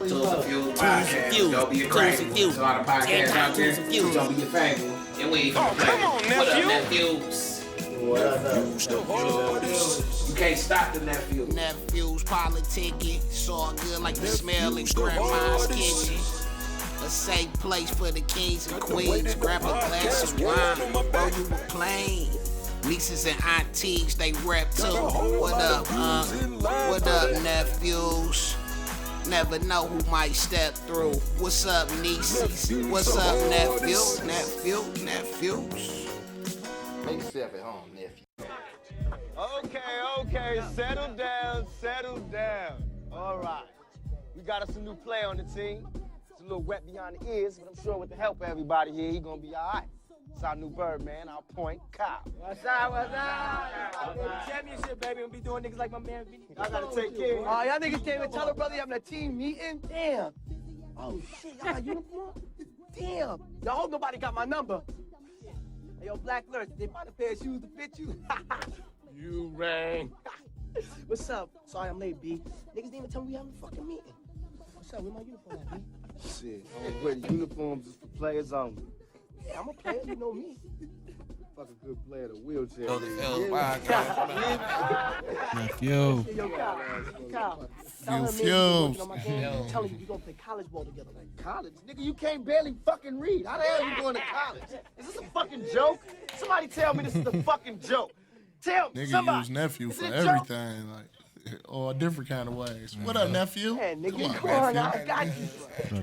2sNphews podcast. Don't be a crack. There's a lot of podcasts out there. Don't be a faggot. And we ain't gonna play. Come on, What up, nephews? You can't stop the nephew. Nephews politicking, it's all good like the smell in grandma's kitchen. A safe place for the kings and queens. Grab a glass of wine, bro, you were playing. Nieces and aunties, they rep too. What up, What up, nephews? Never know who might step through. What's up, nieces? What's up, nephews? Make yourself at home, nephew. Okay, settle down. All right, we got us a new player on the team. It's a little wet behind the ears, but I'm sure with the help of everybody here, he gonna be all right. It's our new bird, man, our point, Kyle. What's up? Championship, baby. We'll be doing niggas like my man Vinny. I gotta take care of you. Oh, y'all niggas came and tell her brother having a team meeting? Damn. Oh, shit, y'all got uniform? Damn. Y'all hope nobody got my number. Hey, yo, Black Lurch, they find a pair of shoes to fit you? You rang. What's up? Sorry I'm late, B. Niggas didn't even tell me we having a fucking meeting. What's up? Where my uniform at, B? Shit, wait, uniforms is for players only. Yeah, I'm a player, you know me. Fuck a good player, the wheelchair. Nephew. Yo, Kyle. Tell him Nephews. on my game. Tell him we gonna play college ball together. Like, College? Nigga, you can't barely fucking read. How the hell you going to college? Is this a fucking joke? Somebody tell me this is a fucking joke. Tell me, Nigga somebody. use nephew Is for it a joke? everything, like, or different kind of ways. What up, nephew? man, nigga, Come come on, on, nephew. I got you.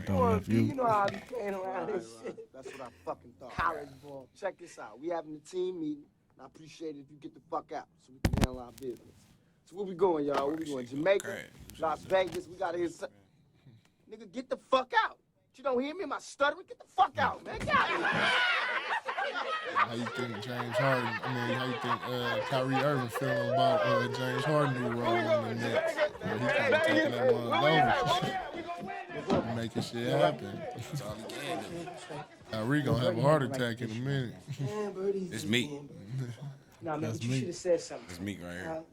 Come on, B, you know how I be playing around this shit. That's what I fucking thought. College ball. Check this out. We having a team meeting, and I appreciate it if you get the fuck out so we can handle our business. So where we going, y'all? Where we going? Jamaica? Las Vegas? We gotta hear some... Nigga, get the fuck out. You don't hear me? Am I stuttering? Get the fuck out, man. Get out of here. How you think James Harden, how you think Kyrie Irving feeling about James Harden new role in the Knicks? He kind of taking that one over. Making shit happen. That's all he can do. Kyrie gonna have a heart attack in a minute. It's me. Nah, man, That's but you me. should have said something. It's me right here. Man.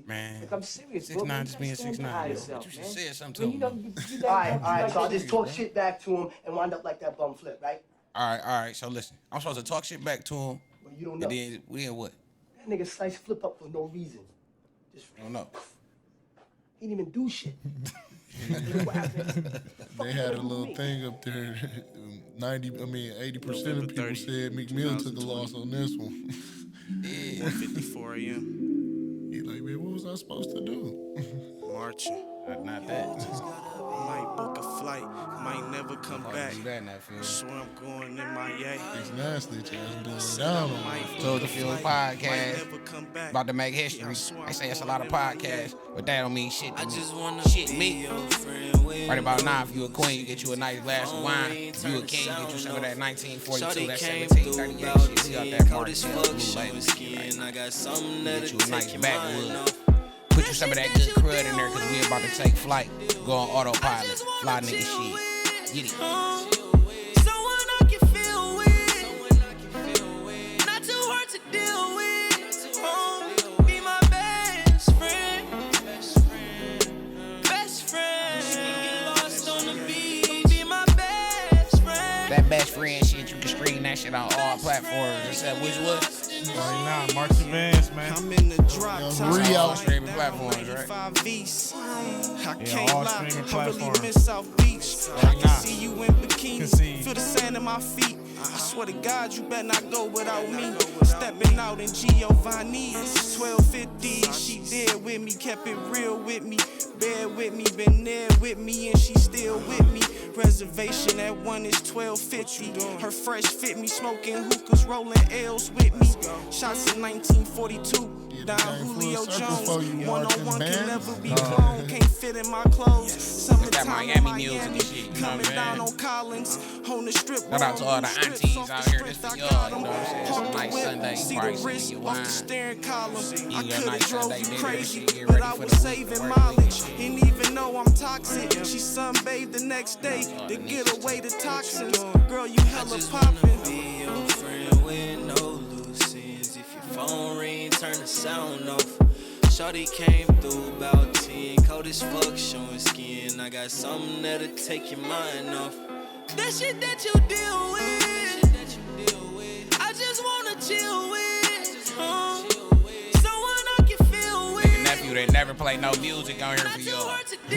Man. Look, I'm serious, 6'9", just being 6'9". You You should say something to know, him. all right, so I'll just talk shit back to him and wind up like that bum flip, right? All right. So listen, I'm supposed to talk shit back to him. Well, you don't know. And then what? That nigga slice flip up for no reason. Just, I don't know. he didn't even do shit. They had a little thing up there. 80% of people said McMill took a loss on this one. 1:54 a.m. He like, man, what was I supposed to do? Marching. Not that. Might book a flight. Might never come back. Do that, nephew. Swear I'm going in my yay. It's nasty, ass doing down on me. 2sNphews podcast. Never come back. About to make history. They say it's a lot of podcasts, but that don't mean shit to me. Shit, me. Right about now, if you a queen, you get you a nice glass of wine. If you a king, you get you some of that 1942, that 1738 shit. See out that Martell blue label shit. I got something Get that'll you a nice take your mind backwood. off. Put you some of that good crud in there, cause we about to take flight. Go on autopilot. Fly nigga shit. Get it. Someone I can feel with. Not too hard to deal with. Be my best friend. Best friend. Get lost on the beach. Be my best friend. That best friend shit, you can stream that shit on all platforms. Except which one? Right now, March Advance, man. I'm in the drop top. All streaming platforms, right? I can't all lie, streaming I platforms. really miss South Beach. I can see you in bikini, feel the sand in my feet. I swear to God, you better not go without me. Stepping out in Giovanni's 1250. She there with me, kept it real with me. Bear with me, been there with me, and she still with me. Reservation at 1 is 1250. Her fresh fit me, smoking hookahs, rolling L's with me. Shots in 1942. Down Julio Jones, one-on-one can never be cloned. Can't fit in my clothes. Summertime in Miami music and shit, you know coming what I'm down saying? on Collins, on the strip. Shout out to all the aunties out here. This for y'all, you know what I'm saying? It's a nice Sunday. See Probably the some wrist of your off wine. the steering column. I You got could have nice drove Sunday you dinner, crazy, shit, get but ready I for was the saving work mileage. week. And even though I'm toxic, she sunbathed the next day to get away the toxins. Girl, you hella poppin'. Be your friend with no loose ends. If your phone ring, turn the sound off. Shawty came through about 10, cold as fuck, showing skin. and I got something that'll take your mind off. That shit that you deal with, I just wanna chill with. Someone I can feel with. Nigga nephew, they never play no music on here for y'all. He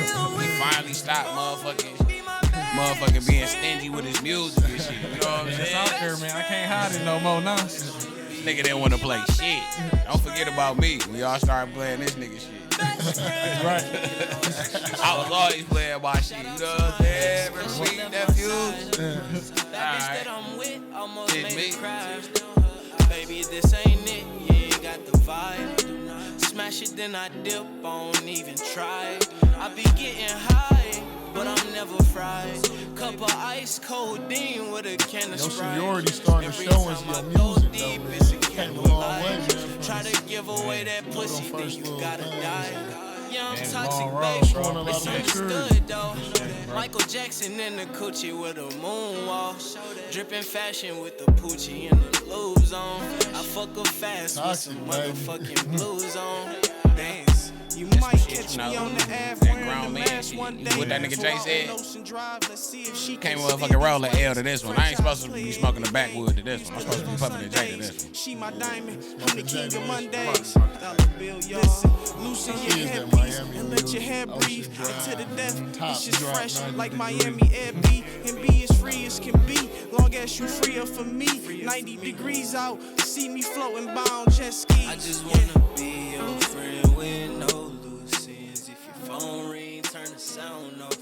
finally stopped motherfucking being stingy with his music and shit. You know what I'm saying? It's out there, man. I can't hide it no more nonsense. This nigga didn't want to play shit. Don't forget about me. We all started playing this nigga shit. Right. I was always playing my shit. You know what I'm saying? Repeat nephews. That I'm with almost Hit made me. me cry. Baby, this ain't it. You ain't got the vibe. Smash it, then I dip. I don't even try. I be getting high, but I'm never fried. Cup of ice codeine with a can of Your Sprite. seniority starting to show us your music, though, man. Came a long way, man. Try to give away that pussy, then you gotta die. Yeah, I'm Man, toxic, long road, baby. showing a lot It's of understood, though. Michael Jackson in the coochie with a moonwalk. Dripping fashion with the Poochie and the blues on. I fuck her fast with Toxic, some baby. motherfucking blues on. Dance. You might catch me on the Ave that wearing grown the man mask shit. one You day. what that nigga Jay said? Ocean Drive, let's see if she Can't can motherfucking still roll be an L to this one. I ain't supposed to be franchise smoking the backwood to this one. I'm supposed to be puffing the J to this one. She my diamond, I'm the king of Mondays. Right. Dollar bill, y'all. Loosen your She is that headpiece Miami and let your hair music. breathe Ocean Drive, into the death. top It's just drop, fresh 90 like degrees. Miami Air B and be as free as can be. Long as you freer for me. 90 degrees out, see me floating by on jet skis. I just wanna be your friend with no loose ends. If your phone ring, turn the sound off.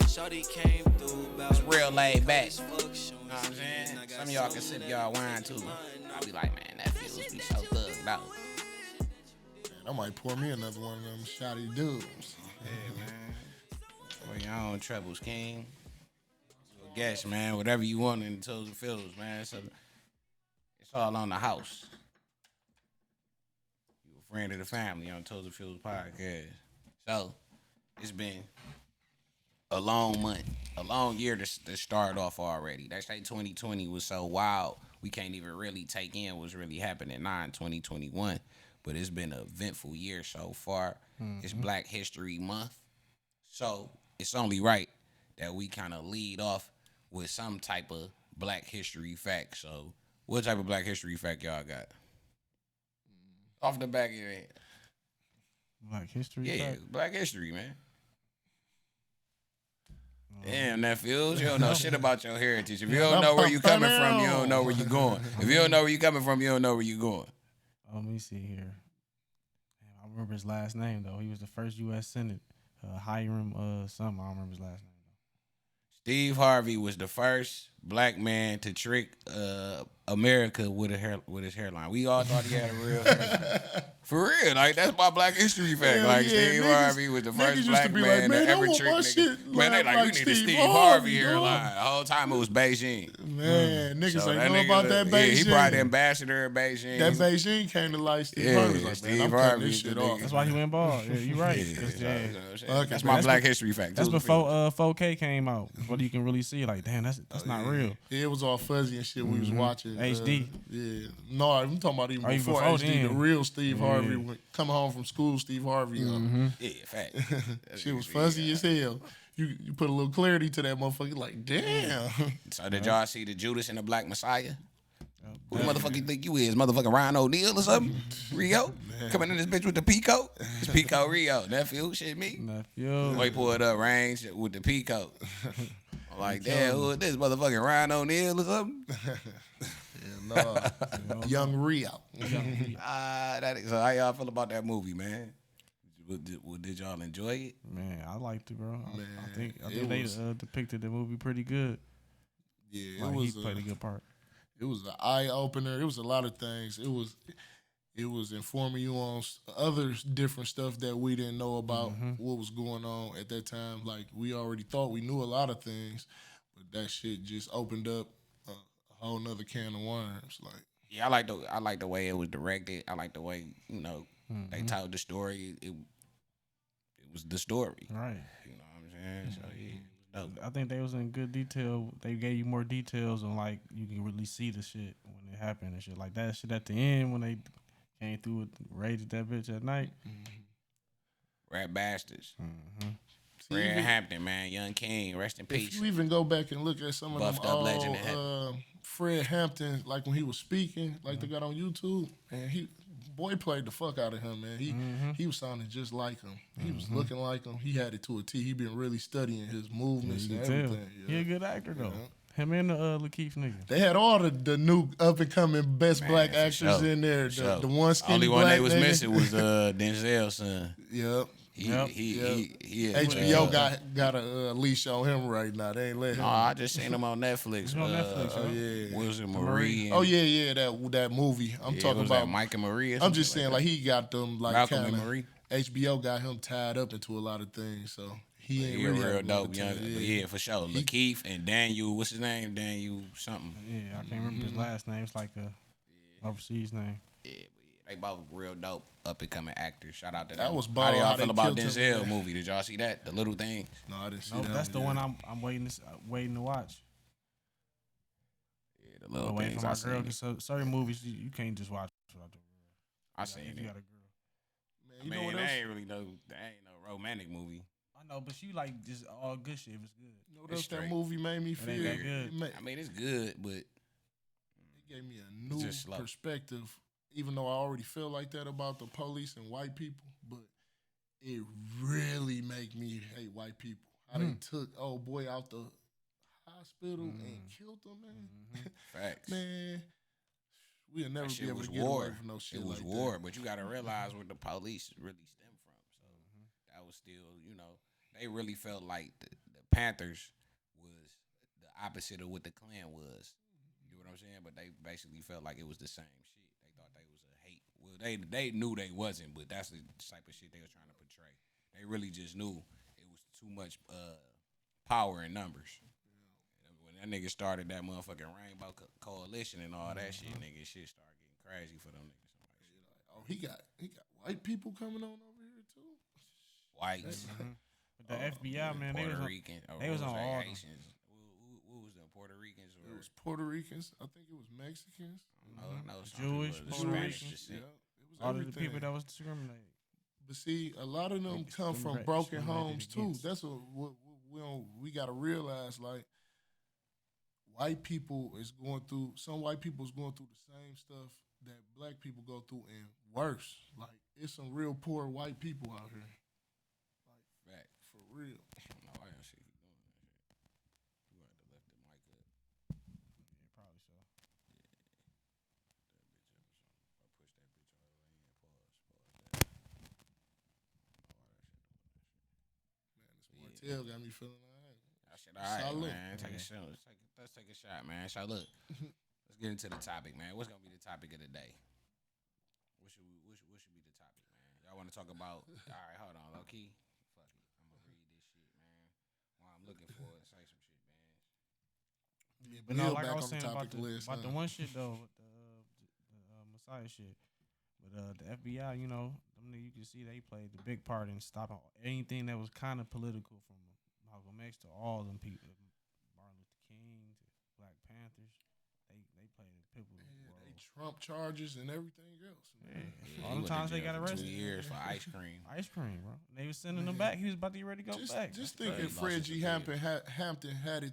Shawty came through about It's real laid back. fuck show. You know what I'm saying? Some of y'all can sip y'all wine too. I'll be like, man, that feels be so thugged out. Man, I might pour me another one of them shotty dudes. Yeah, man. For your own troubles, King. I guess, man, whatever you want in the 2sNphews, man. So it's all on the house. You a friend of the family on 2sNphews podcast. So it's been a long month, a long year to start off already. They say 2020 was so wild, we can't even really take in what's really happening in 2021. But it's been an eventful year so far. It's Black History Month. So it's only right that we kind of lead off with some type of Black History fact. So what type of Black History fact y'all got? Off the back of your head. Black history. Yeah, fact? Black History, man. Damn, nephews, you don't know shit about your heritage. If you don't know where you coming from, you don't know where you going. If you don't know where you coming from, you don't know where you going. Oh, let me see here. Damn, I remember his last name though. He was the first U.S. Senate. Hiram, something. I don't remember his last name. Steve Harvey was the first black man to trick America with his hairline. We all thought he had a real hairline. For real, like that's my Black History fact. Hell like yeah, Steve niggas- Harvey was the niggas first used to black be man like, man, to I ever want trick my niggas. shit Man, they like we need a Steve Steve Harvey, Harvey dog. hairline. The whole time it was Beijing. Man, niggas So ain't that know nigga about look- that Yeah, he Beijing. probably the ambassador of Beijing. That Beijing came to life. Steve Yeah, Harvey was like, Steve man, I'm Harvey cutting this is the shit nigga. off. That's why he went bald. Yeah, you right. Yeah, 'Cause, yeah. Okay, that's man, my Black History fact. That's 2sNphews. before 4K came out. Before you can really see it. Like, damn, that's not real. Yeah, it was all fuzzy and shit. We was watching HD. Yeah, no, I'm talking about even Oh, even before before HD. The then. real Steve Harvey Yeah. coming home from school. Steve Harvey, Yeah, fact. shit was fuzzy as hell. You put a little clarity to that motherfucker. Like, damn. So did y'all see the Judas and the Black Messiah? Who the motherfucker you think you is? Motherfucking Ryan O'Neal or something? Rio? Coming in this bitch with the Pico? It's Pico Rio. Nephew, shit me. Nephew. Boy pulled up range with the Pico. I'm like, damn, who is this? Motherfucking Ryan O'Neal or something? Young Rio. So how y'all feel about that movie, man? Did y'all enjoy it? Man, I liked it, bro. I think it they was- depicted the movie pretty good. Yeah, Like, it was. he played a good part. It was an eye opener. It was a lot of things. It was informing you on other different stuff that we didn't know about what was going on at that time. Like we already thought we knew a lot of things, but that shit just opened up a whole nother can of worms. Like Yeah, I like the way it was directed. I like the way they told the story. It was the story. Right. You know what I'm saying? So yeah, it was dope. I think they was in good detail. They gave you more details on like you can really see the shit when it happened and shit like that. Shit at the end when they came through and raided that bitch at night. Rat bastards. Fred Hampton, man, Young King, rest in peace. If you even go back and look at some of Buffed them up legend old in heaven. Fred Hampton, like when he was speaking, like they got on YouTube, and boy played the fuck out of him, man. He was sounding just like him. He was looking like him. He had it to a T. He been really studying his movements and everything. He a good actor though. Him and the Lakeith nigga. They had all the new up and coming best black actors in there. The one skinny only one black they was nigga. missing was Denzel's son. Yep. He HBO got a leash on him right now. They ain't let him. No, I just seen him on Netflix. On Netflix, Oh yeah. What was it, Marie? Oh yeah, that movie. I'm talking about Mike and Marie. I'm just saying like he got them like Malcolm and kinda, Marie. HBO got him tied up into a lot of things, so he ain't He really real had dope, young. young. Yeah, for sure. Lakeith and Daniel. What's his name? Daniel something. Yeah, I can't remember his last name. It's like a overseas name. Yeah, but they both real dope up and coming actors. Shout out to That them. was How ball, do y'all how feel they about killed him, Denzel man. movie? Did y'all see that? The Little Thing. No, I didn't see No, that. that's the one I'm waiting to watch. Yeah, the Little I'm waiting Things. for I my seen girl it. because certain movies you can't just watch without the girl. I seen If it. you got a girl. Man, I you know mean, what that else? ain't really that ain't no romantic movie. I know, but she like just all good shit if it's good. You know what It's else that straight. movie made me It feel? ain't that good. I mean, it's good, but It gave me a new just slow. perspective, even though I already feel like that about the police and white people, but it really make me hate white people. How they took old boy out the hospital and killed him, man. facts. Man, we'll never That be shit able was to get away war. from no shit It was like war, that. but you gotta realize where the police really stem from. So that was still, they really felt like the Panthers was the opposite of what the Klan was. You know what I'm saying? But they basically felt like it was the same shit. They thought they was a hate. Well, they knew they wasn't, but that's the type of shit they was trying to portray. They really just knew it was too much power in numbers. When that nigga started that motherfucking Rainbow Coalition and all that shit, nigga, shit started getting crazy for them niggas. Oh, he got white people coming on over here too. Whites, But the FBI, man, they Puerto was on, Rican, or they was what on they, all them. Haitians. What was them, Puerto Ricans? Or, It was Puerto Ricans. I think it was Mexicans. no, Jewish, Puerto Spanish Rican. descent. Yeah, it was All of the everything. people that was discriminated. But see, a lot of them come from Discriminate- broken homes discriminated too. against. That's what we got to realize. Like, white people is going through. Some white people is going through the same stuff that black people go through and worse. Like, it's some real poor white people out here. Like, Facts. for real. No, I didn't see you doing that shit. You had to lift the mic up. Yeah, probably so. That bitch up or something. Or push that bitch all the way in. Pause that. Man, this Martell got me feeling all right. That shit all right, Salute. man. Take a shot. Let's take a shot, man. So look, let's get into the topic, man. What's gonna be the topic of the day? What should be the topic, man? Y'all want to talk about? All right, hold on, low key. Fuck it, I'm gonna read this shit, man. While I'm looking for it, say some shit, man. Yeah, But no, Bill like back I was on the saying about topic list, about the huh? one shit though, with the Messiah shit. But the FBI, them niggas, you can see they played the big part in stopping anything that was kind of political, from Malcolm X to all them people, Martin Luther King to Black Panthers. They played a pivotal role. They Trump charges and everything else. Man. Yeah, All he the went to times they jail got for 2 arrested. years for ice cream. Ice cream, bro. They was sending him back. He was about to get ready to go back. Just That's think crazy. if He Fred lost G. his Hampton had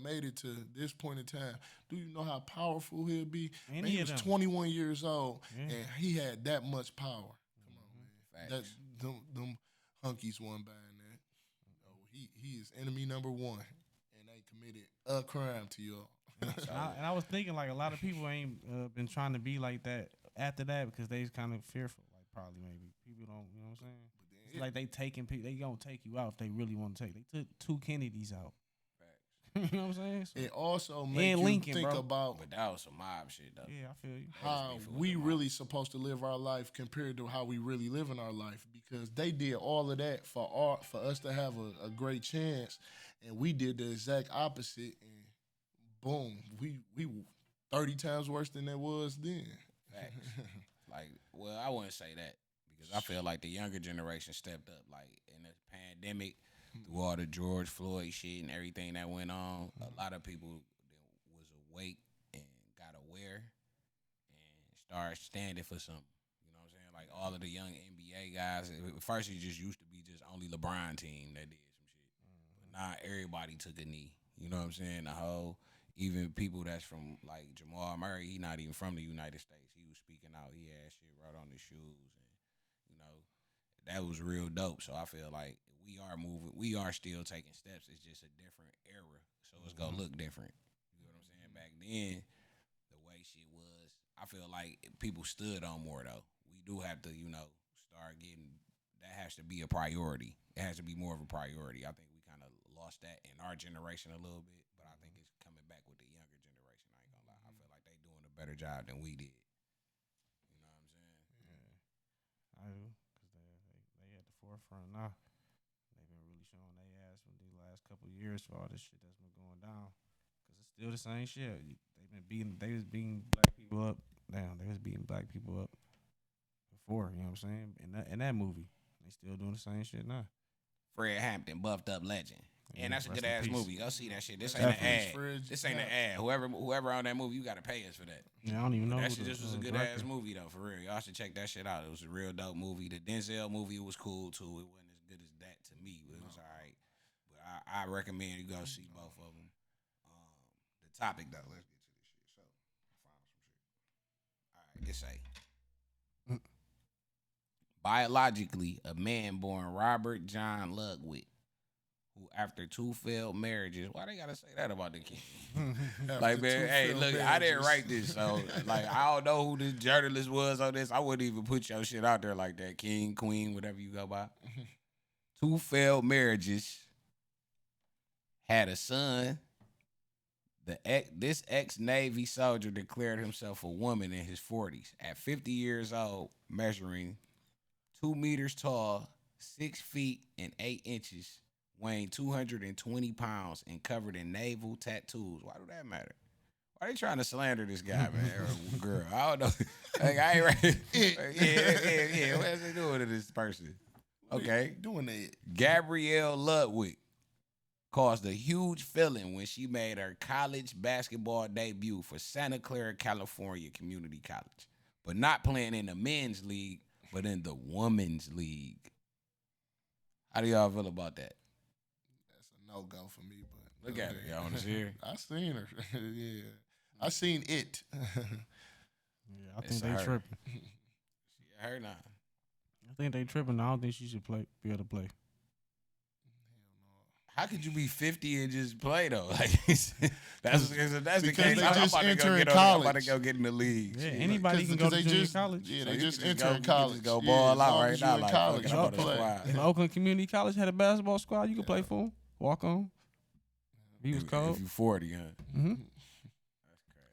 made it to this point in time, do you know how powerful he'll be? Any Man, he of was them. 21 years old Yeah. and he had that much power. Come on, man. Facts. Them hunkies won by that. Oh, he is enemy number one, and they committed a crime to y'all. And I was thinking, like, a lot of people ain't been trying to be like that after that because they kind of fearful. Like, probably maybe people don't, you know what I'm saying? It's like they taking people, they gonna take you out if they really want to take. They took 2 Kennedys out. You know what I'm saying? So, It also makes and you Lincoln, think bro. about But that was some mob shit, though. yeah, I feel you. how beefing with we the mob. really supposed to live our life compared to how we really live in our life, because they did all of that for us to have a great chance, and we did the exact opposite, and boom, we 30 times worse than it was then. Facts. Like, well, I wouldn't say that because I feel like the younger generation stepped up. Like in the pandemic, through all the George Floyd shit and everything that went on, a lot of people was awake and got aware and started standing for something. You know what I'm saying? Like all of the young NBA guys. At first, it just used to be just only LeBron team that did some not everybody took a knee. You know what I'm saying? The whole, even people that's from like Jamal Murray, he not even from the United States. He was speaking out. He had shit right on his shoes, and you know that was real dope. So I feel like we are moving. We are still taking steps. It's just a different era, so it's gonna look different. You know what I'm saying? Back then, the way shit was, I feel like people stood on more though. We do have to, start getting. That has to be a priority. It has to be more of a priority. I think we kind of lost that in our generation a little bit, but I think it's coming back with the younger generation. I ain't gonna lie. I feel like they doing a better job than we did. You know what I'm saying? Yeah, I do, cause they at the forefront now. They've been really showing their ass for the last couple of years for all this shit that's been going down. Cause it's still the same shit. They was beating black people up. Damn, they was beating black people up before. You know what I'm saying? In that movie, they still doing the same shit now. Fred Hampton, buffed up legend. Yeah, And that's a rest good in ass peace. movie. Go see that shit. This ain't an ad. This ain't an ad. Whoever on that movie, you gotta pay us for that. Yeah, I don't even know. That who shit the, just was a good director. ass movie though, for real. Y'all should check that shit out. It was a real dope movie. The Denzel movie was cool too. It wasn't as good as that to me, but it was alright. But I recommend you go see both of them. The topic though, let's get to this shit. So I found some shit. Alright, it say biologically a man born Robert John Ludwig, who after 2 failed marriages, why they gotta say that about the king? Like, man, hey, look, I didn't write this, so like I don't know who this journalist was on this. I wouldn't even put your shit out there like that. King, queen, whatever you go by. 2 failed marriages, had a son. This ex-Navy soldier declared himself a woman in his 40s. At 50 years old, measuring 2 meters tall, 6 feet and 8 inches, weighing 220 pounds, and covered in naval tattoos. Why do that matter? Why are they trying to slander this guy, man, or girl? I don't know. Like, I ain't right. Yeah. What is they doing to this person? Okay. Doing that. Gabrielle Ludwig caused a huge feeling when she made her college basketball debut for Santa Clara, California Community College, but not playing in the men's league, but in the women's league. How do y'all feel about that? That's a no-go for me, but Look at her. Y'all want to see her? I seen her. Yeah. I seen it. Yeah, I It's think they her. tripping. Her now. I think they tripping. I don't think she should be able to play. How could you be 50 and just play though? Like that's the Because case. they I'm just about to go entering get on. I'm about to college. go get in the league. Yeah, Shit. anybody can go to they junior just, college. Yeah, So they you just can just entering go- you college. can just go Yeah, ball as out long right as now, you in like, college, fuck it, you I'm can about to play. squad. If Oakland Community College had a basketball squad, you could play for them. Walk on. He was cold. If you 40, huh? Mm-hmm.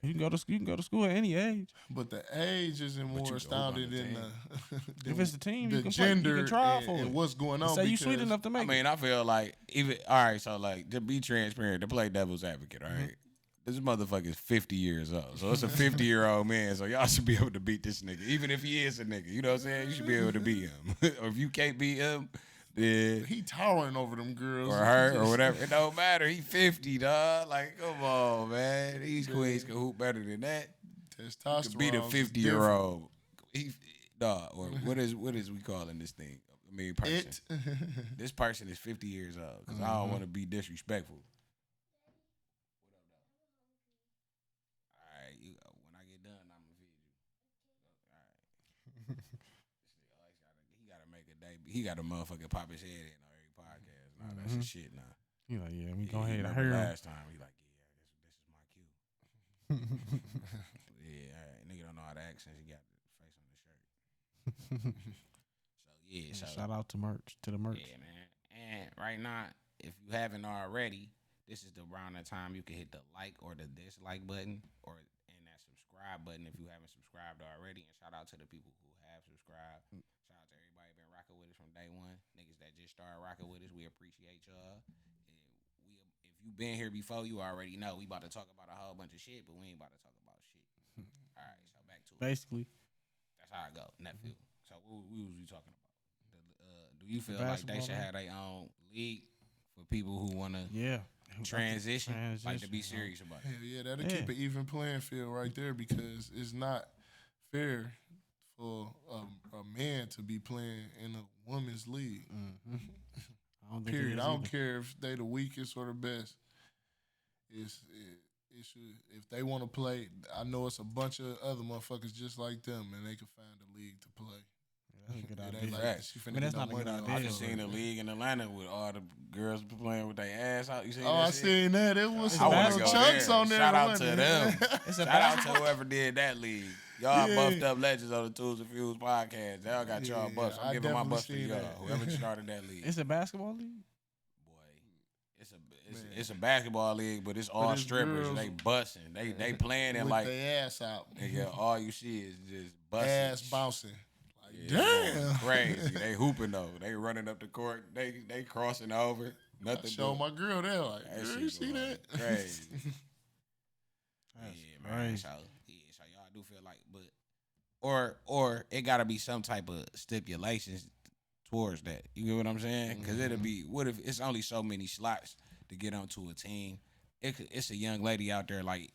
You can go to school at any age. But the age isn't But you more go astounding on the than team. than If it's the team, the you can play. You gender can try out and, for it. and what's going on. Say you sweet because enough to I make mean, it. I feel like even all right. So like to be transparent, to play devil's advocate, all right. This motherfucker is 50 years old, so it's a 50-year-old man. So y'all should be able to beat this nigga, even if he is a nigga. You know what I'm saying? You should be able to beat him. Or if you can't beat him, then he towering over them girls or her or whatever. It don't matter. He 50, dog. Like, come on, man. These queens can hoop better than that. Testosterone. Could beat a 50-year-old. Dog, or what is we calling this thing? I mean, person. This person is 50 years old because I don't want to be disrespectful. All right, when I get done, I'm gonna feed you. All right. He gotta make a day. He got to motherfucking pop his head in on every podcast. Nah, that's his shit now. He like, yeah, we go Yeah, ahead. I remember heard him. last time he like, this is my cue. Yeah, all right. Nigga don't know how to act since he got the face on the shirt. So yeah, Shout out to the merch. yeah, man. And right now, if you haven't already, this is around the time you can hit the like or the dislike button and that subscribe button if you haven't subscribed already. And shout out to the people who have subscribed. Shout out to everybody been rocking with us from day one. Niggas that just started rocking with us, we appreciate y'all. And if you been here before, you already know we about to talk about a whole bunch of shit, but we ain't about to talk about shit. All right, so back to it. Basically, That's how I go. Nephew. So what was we talking about? Do you feel like they should have their own league for people who want to transition, like to be serious about it? Hell yeah, that'll keep an even playing field right there because it's not fair for a man to be playing in a women's league. I Period. I don't care if they the weakest or the best. It should, if they want to play, I know it's a bunch of other motherfuckers just like them, and they can find a league to play. That's a good It idea. ain't like Right. she finna I mean, get that's no not a good money off idea. I just of seen it. a league in Atlanta with all the girls playing with their ass out. You see Oh, that I shit? seen that. It was I some want to little go chunks there. on there. Shout out wasn't to it? them. It's a Shout out to whoever did that league. Y'all Yeah. buffed up legends on the 2sNphews podcast. Y'all got y'all Yeah, buffs. I'm I giving my definitely buffs to seen y'all. that. Whoever started that league. It's a basketball league. It's a basketball league, but it's all it's strippers. girls They busting. They playing and with like their ass out, nigga, all you see is just busting. ass bouncing. Like, Yeah, damn, crazy. They hooping though. They running up the court. They crossing over. I Nothing. showed but my girl there. Like, that girl, shit you see going that? crazy. That's Yeah, man. crazy. So y'all do feel like, but or it got to be some type of stipulations towards that. You get what I'm saying? Because it'll be, what if it's only so many slots to get onto a team? It's a young lady out there like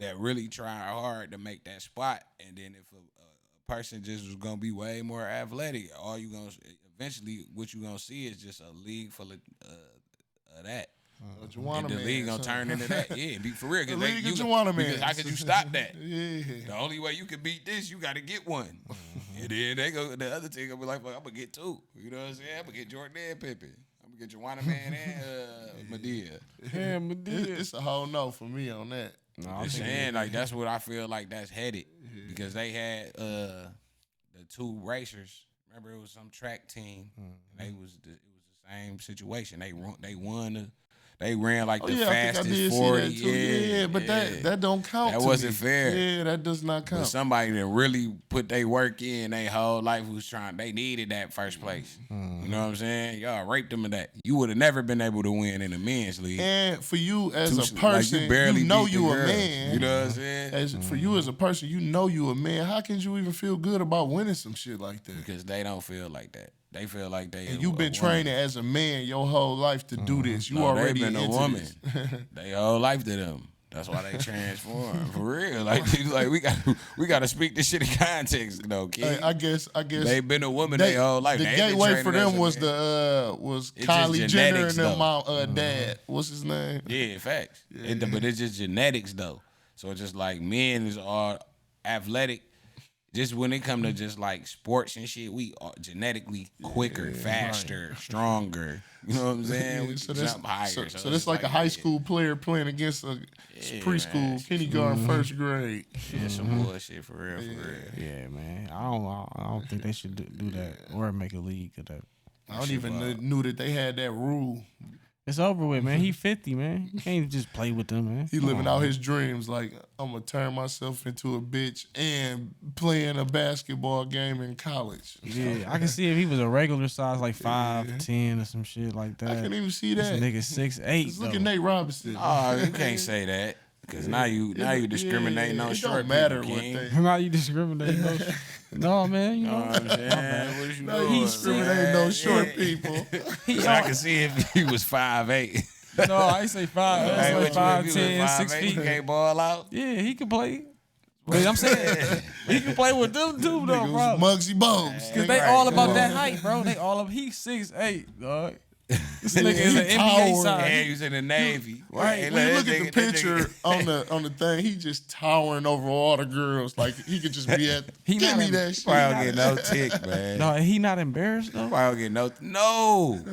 that really trying hard to make that spot, and then if a person just was gonna be way more athletic, all you gonna eventually what you gonna see is just a league full of that. And the league gonna turn into that. Yeah, be for real. The league of Juana Because how mans. could you stop that? Yeah. The only way you can beat this, you got to get one. And then they go, the other team gonna be like, "Fuck, I'm gonna get two." You know what I'm saying? I'm gonna get Jordan and Pippen. I'm gonna get Juana Man and Medea. Yeah, Medea. It's a whole no for me on that. No, I'm saying like that's what I feel like that's headed because they had the two racers. Remember, it was some track team. And it was the same situation. They won. They ran like the I think I fastest did 40. see that too. Yeah, but that don't count. That to wasn't me. fair. Yeah, that does not count. But somebody that really put their work in, their whole life was trying. They needed that first place. You know what I'm saying? Y'all raped them of that. You would have never been able to win in the men's league. And for you as a Like, person, you barely you know beat the you a girls. man. You know what I'm saying? For you as a person, you know you a man. How can you even feel good about winning some shit like that? Because they don't feel like that. They feel like they. And you've been training as a man your whole life to do this. You No, already they been a into woman. this. They whole life to them. That's why they transform for real. Like we got to speak this shit in context though, kid. I guess they been a woman their whole life. The They been gateway for training as them a was man. was It's Kylie just Jenner and genetics, them though. mom dad. What's his name? Yeah, facts. But it's just genetics though. So it's just like men is all athletic. Just when it come to just like sports and shit, we are genetically quicker, faster, stronger. You know what I'm saying? We So can jump higher. so it's that's like a high school player playing against a preschool, man. kindergarten, first grade. Yeah, some bullshit for real, Yeah, man. I don't think they should do that or make a league of that. I don't even knew that they had that rule. It's over with, man. He 50, man. You can't just play with them, man. He living out his dreams. Like, I'm gonna turn myself into a bitch and playing a basketball game in college. Yeah, I can see if he was a regular size, like 5'10" or some shit like that. I can't even see that. This nigga 6'8". Just look at Nate Robinson. Oh, you can't say that. Because now you discriminating on it short don't matter people, what King. they. Now you discriminate. No, man. You You know know. what I'm saying? What is you No, doing, he discriminating man? on short Yeah. people. I can see if he was 5'8". No, I ain't say 5. Hey, That's what like you- if you 5'10", was 6 5'8", feet. you can't ball out. Yeah, he can play. But I'm saying he can play with them too, though, bro. Muggsy Bogues. Cause they all about that height, bro. They all of he's 6'8", dog. This nigga is an NBA size. And he was in the Navy. Right. Hey, When you look, look at the that picture nigga- on the thing, he just towering over all the girls. Like he could just be at. He Give not me in- that shit. Probably don't get no tick, man. No, he not embarrassed though. Probably don't get no.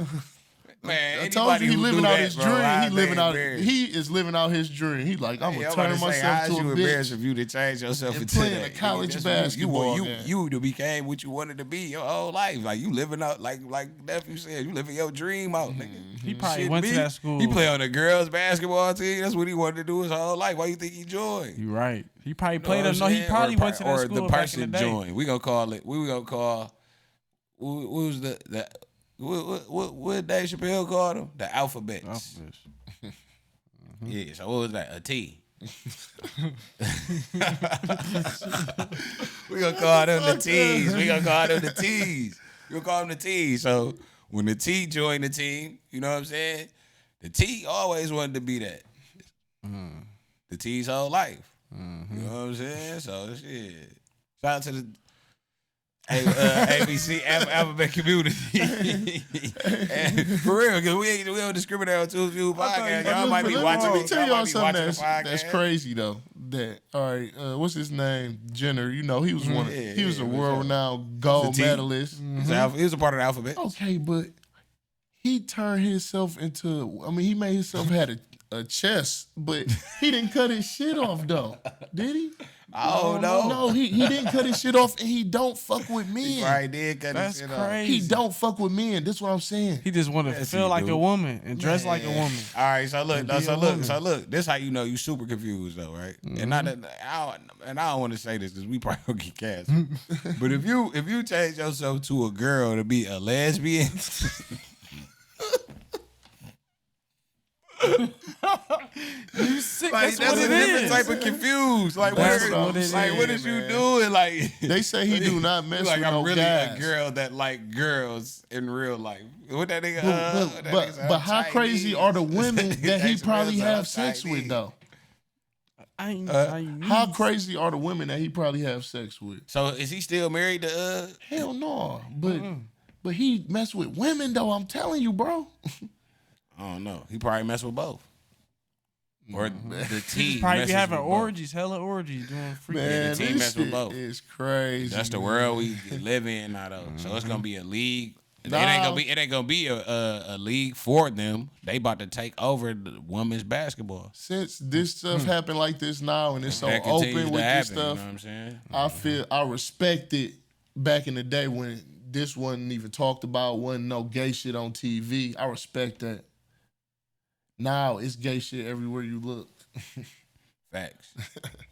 Man, I told you he anybody who living do out that, his bro, dream. I He living ain't out. embarrassed. He is living out his dream. He like I'm Hey, gonna I'm turn about to say, myself how's to a you bitch. embarrassed if you to change yourself And into playing that? a college That's basketball you, game. you became what you wanted to be your whole life. Like you living out, like nephew said, you living your dream out, nigga. He probably Shit, went to me, that school. He play on the girls basketball team. That's what he wanted to do his whole life. Why you think he joined? You right. He probably You know played. what I'm No, he saying? probably went to that or school the back in person the day. joined. We gonna call it. We gonna call. What was the what Dave Chappelle called them? The alphabets. Yeah. So what was that? A T. We gonna call them the T's. We gonna call them the T's. We gonna call them the T's. So when the T joined the team, you know what I'm saying? The T always wanted to be that. The T's whole life. You know what I'm saying? So shit. Shout out to the. ABC alphabet community. For real, because we don't discriminate on 2sNphews podcast. Y'all might be watching. Let me tell y'all something that's that's crazy though. That all right, what's his name? Jenner. You know he was he was a world-renowned gold medalist. He was a part of the alphabet. Okay, but he turned himself into. I mean, he made himself had a chest, but he didn't cut his shit off though. Did he? Oh no, no, he didn't cut his shit off, and he don't fuck with men. He probably did cut his shit off. He don't fuck with men. That's what I'm saying. He just want to feel like a woman and dress like a woman. All right, so look, This how you know you super confused though, right? And not that I don't want to say this because we probably gonna get cast. But if you change yourself to a girl to be a lesbian. You sick? Like, that's what a it different is. type of confused. Like, what is you doing? Like, they say he do not mess like with I'm no really guys. a girl that like girls in real life. What that nigga? But how crazy are the women that he probably have sex with though? How crazy are the women that he probably have sex with? So is he still married to? Hell no, but he mess with women though. I'm telling you, bro. I don't know. He probably messed with both. Or the team. Probably be having orgies, hella orgies, doing free. Man, the team mess with both. It's crazy. That's the world we live in now, though. So it's gonna be a league. It ain't gonna be a league for them. They about to take over the women's basketball. Since this stuff happened like this now, and it's so That open continues with to this happen, stuff, you know what I'm saying? I feel I respect it. Back in the day when this wasn't even talked about, wasn't no gay shit on TV. I respect that. Now it's gay shit everywhere you look. Facts.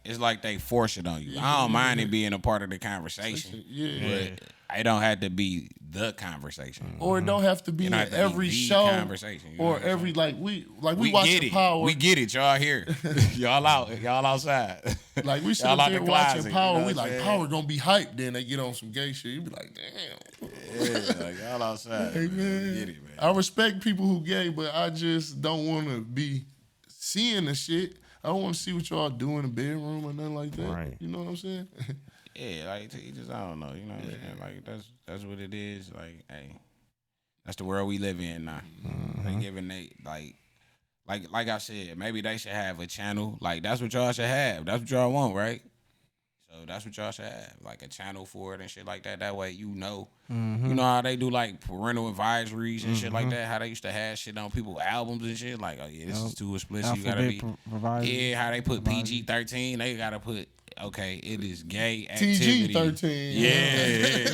It's like they force it on you. I don't mind it being a part of the conversation. But it don't have to be the conversation. Or it don't have to be in every show. Conversation, or every we watch watching Power. We get it. Y'all here. Y'all out. Y'all outside. Like we should have been watching Power. We like Power gonna be hyped. Then they get on some gay shit. You be like, damn. Yeah, like y'all outside. Hey, man. Get it, man. I respect people who gay, but I just don't want to be seeing the shit. I don't want to see what y'all do in the bedroom or nothing like that. Right. You know what I'm saying? Yeah, like he just I don't know. You know what I'm saying? Like that's what it is. Like, hey, that's the world we live in now. They giving like I said, maybe they should have a channel. Like that's what y'all should have. That's what y'all want, right? So that's what y'all should have, like a channel for it and shit like that. That way you know how they do like parental advisories and shit like that. How they used to have shit on people's albums and shit. Like, oh yeah, this is too explicit. You gotta be how they put PG-13. They gotta put it is gay activity. TG-13. Yeah.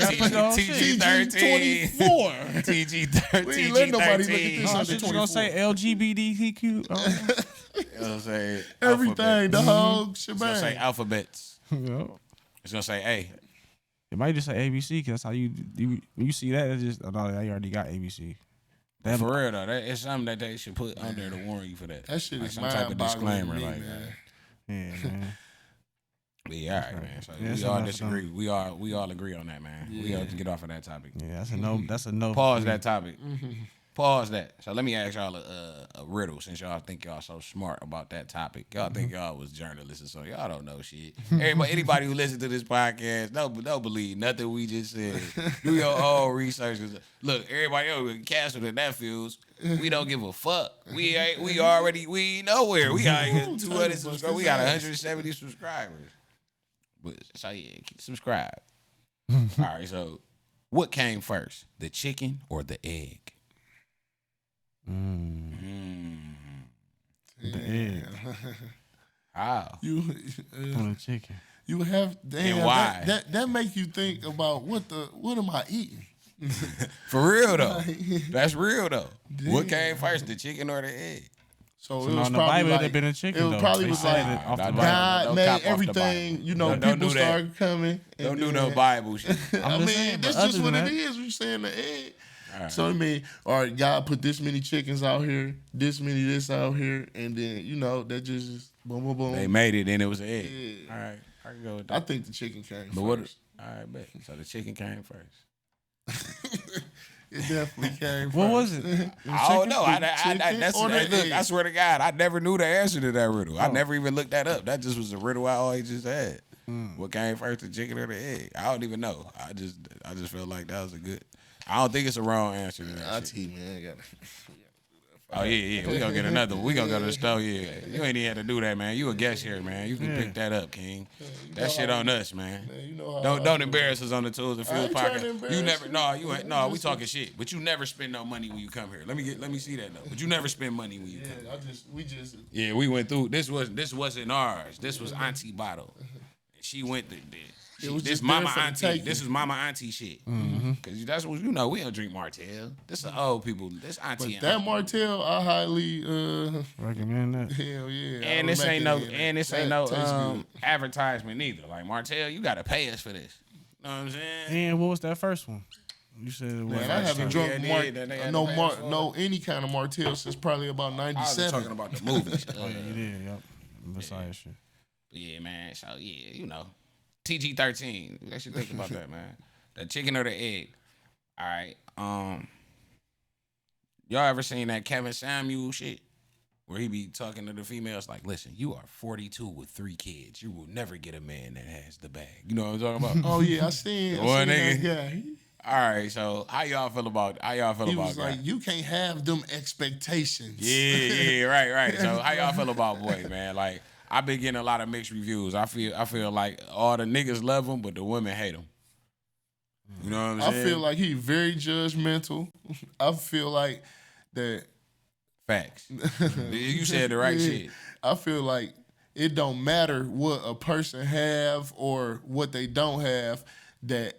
TG-13. 24. TG-13. We ain't let nobody look at this under 24. Gonna say LGBTQ. You know what I'm saying? Everything, the whole shebang. It's gonna say alphabets. It's gonna say A. It might just say ABC because that's how you when you see that. It's just they already got ABC. For real though, it's something that they should put under to warn you for that. That shit like is some type of disclaimer, me, like man. Yeah, man. But yeah, all right, man. So we all disagree. We all agree on that, man. We all get off of that topic. Yeah, that's a no. That's a no. Pause that topic. Pause that. So let me ask y'all a riddle, since y'all think y'all so smart about that topic. Y'all think y'all was journalists, so y'all don't know shit. Anybody who listens to this podcast, don't believe nothing we just said. Do your own research. Look, everybody else canceled in that fields. We don't give a fuck. We ain't nowhere. We got 200 subscribers. We got 170 subscribers. But so yeah, subscribe. All right. So, what came first, the chicken or the egg? The egg. How? On the chicken. You have and why? That make you think about what am I eating? For real though. That's real though. Damn. What came first, the chicken or the egg? So it was probably like, been a chicken. It probably was like God made everything. You know, people started coming. Don't do no Bible shit. I mean, that's just what it is. We saying the egg. Right. So I mean, all right, God put this many chickens out here, this many this out here, and then that just boom, boom, boom. They made it, and it was an egg. Yeah. All right, I can go with that. I think the chicken came first. All right, bet. So the chicken came first. It definitely came first. What was it? I don't know. Look, I swear to God, I never knew the answer to that riddle. I never even looked that up. That just was a riddle I always just had. What came first, the chicken or the egg? I don't even know. I just felt like that was a good. I don't think it's a wrong answer to that shit. man. Oh yeah. We gonna get another one. We gonna go to the store. Yeah, you ain't even had to do that, man. You a guest here, man. You can pick that up, King. That shit on us, man. You know Don't embarrass us on the Tools and Fields podcast. You never, you you ain't. We talking shit, but you never spend no money when you come here. Let me see that though. But you never spend money when you come. Yeah, we went through. This wasn't ours. This was Auntie Bottle. She went through this. This mama auntie. This is mama auntie shit. Cause that's what we don't drink Martell. This is old people. This auntie. But that Martell, I highly recommend that. Hell yeah. And this ain't no advertisement either. Like Martell, you gotta pay us for this. You know what I'm saying? And what was that first one? You said it was. Man, I haven't drunk any kind of Martell since probably about 97. I was talking about the movies. Oh yeah, you did. Yep. Messiah shit. But yeah, man. So yeah, TG13. Let you think about that, man. The chicken or the egg. All right. Y'all ever seen that Kevin Samuel shit? Where he be talking to the females like, listen, you are 42 with 3 kids. You will never get a man that has the bag. You know what I'm talking about? Oh yeah, I seen that guy. All right, so how y'all feel about He was like, you can't have them expectations. Yeah, right. So how y'all feel about boy, man? Like, I've been getting a lot of mixed reviews. I feel like all the niggas love him, but the women hate him. You know what I'm saying? I feel like he very judgmental. I feel like that. Facts. You said the right shit. I feel like it don't matter what a person have or what they don't have. That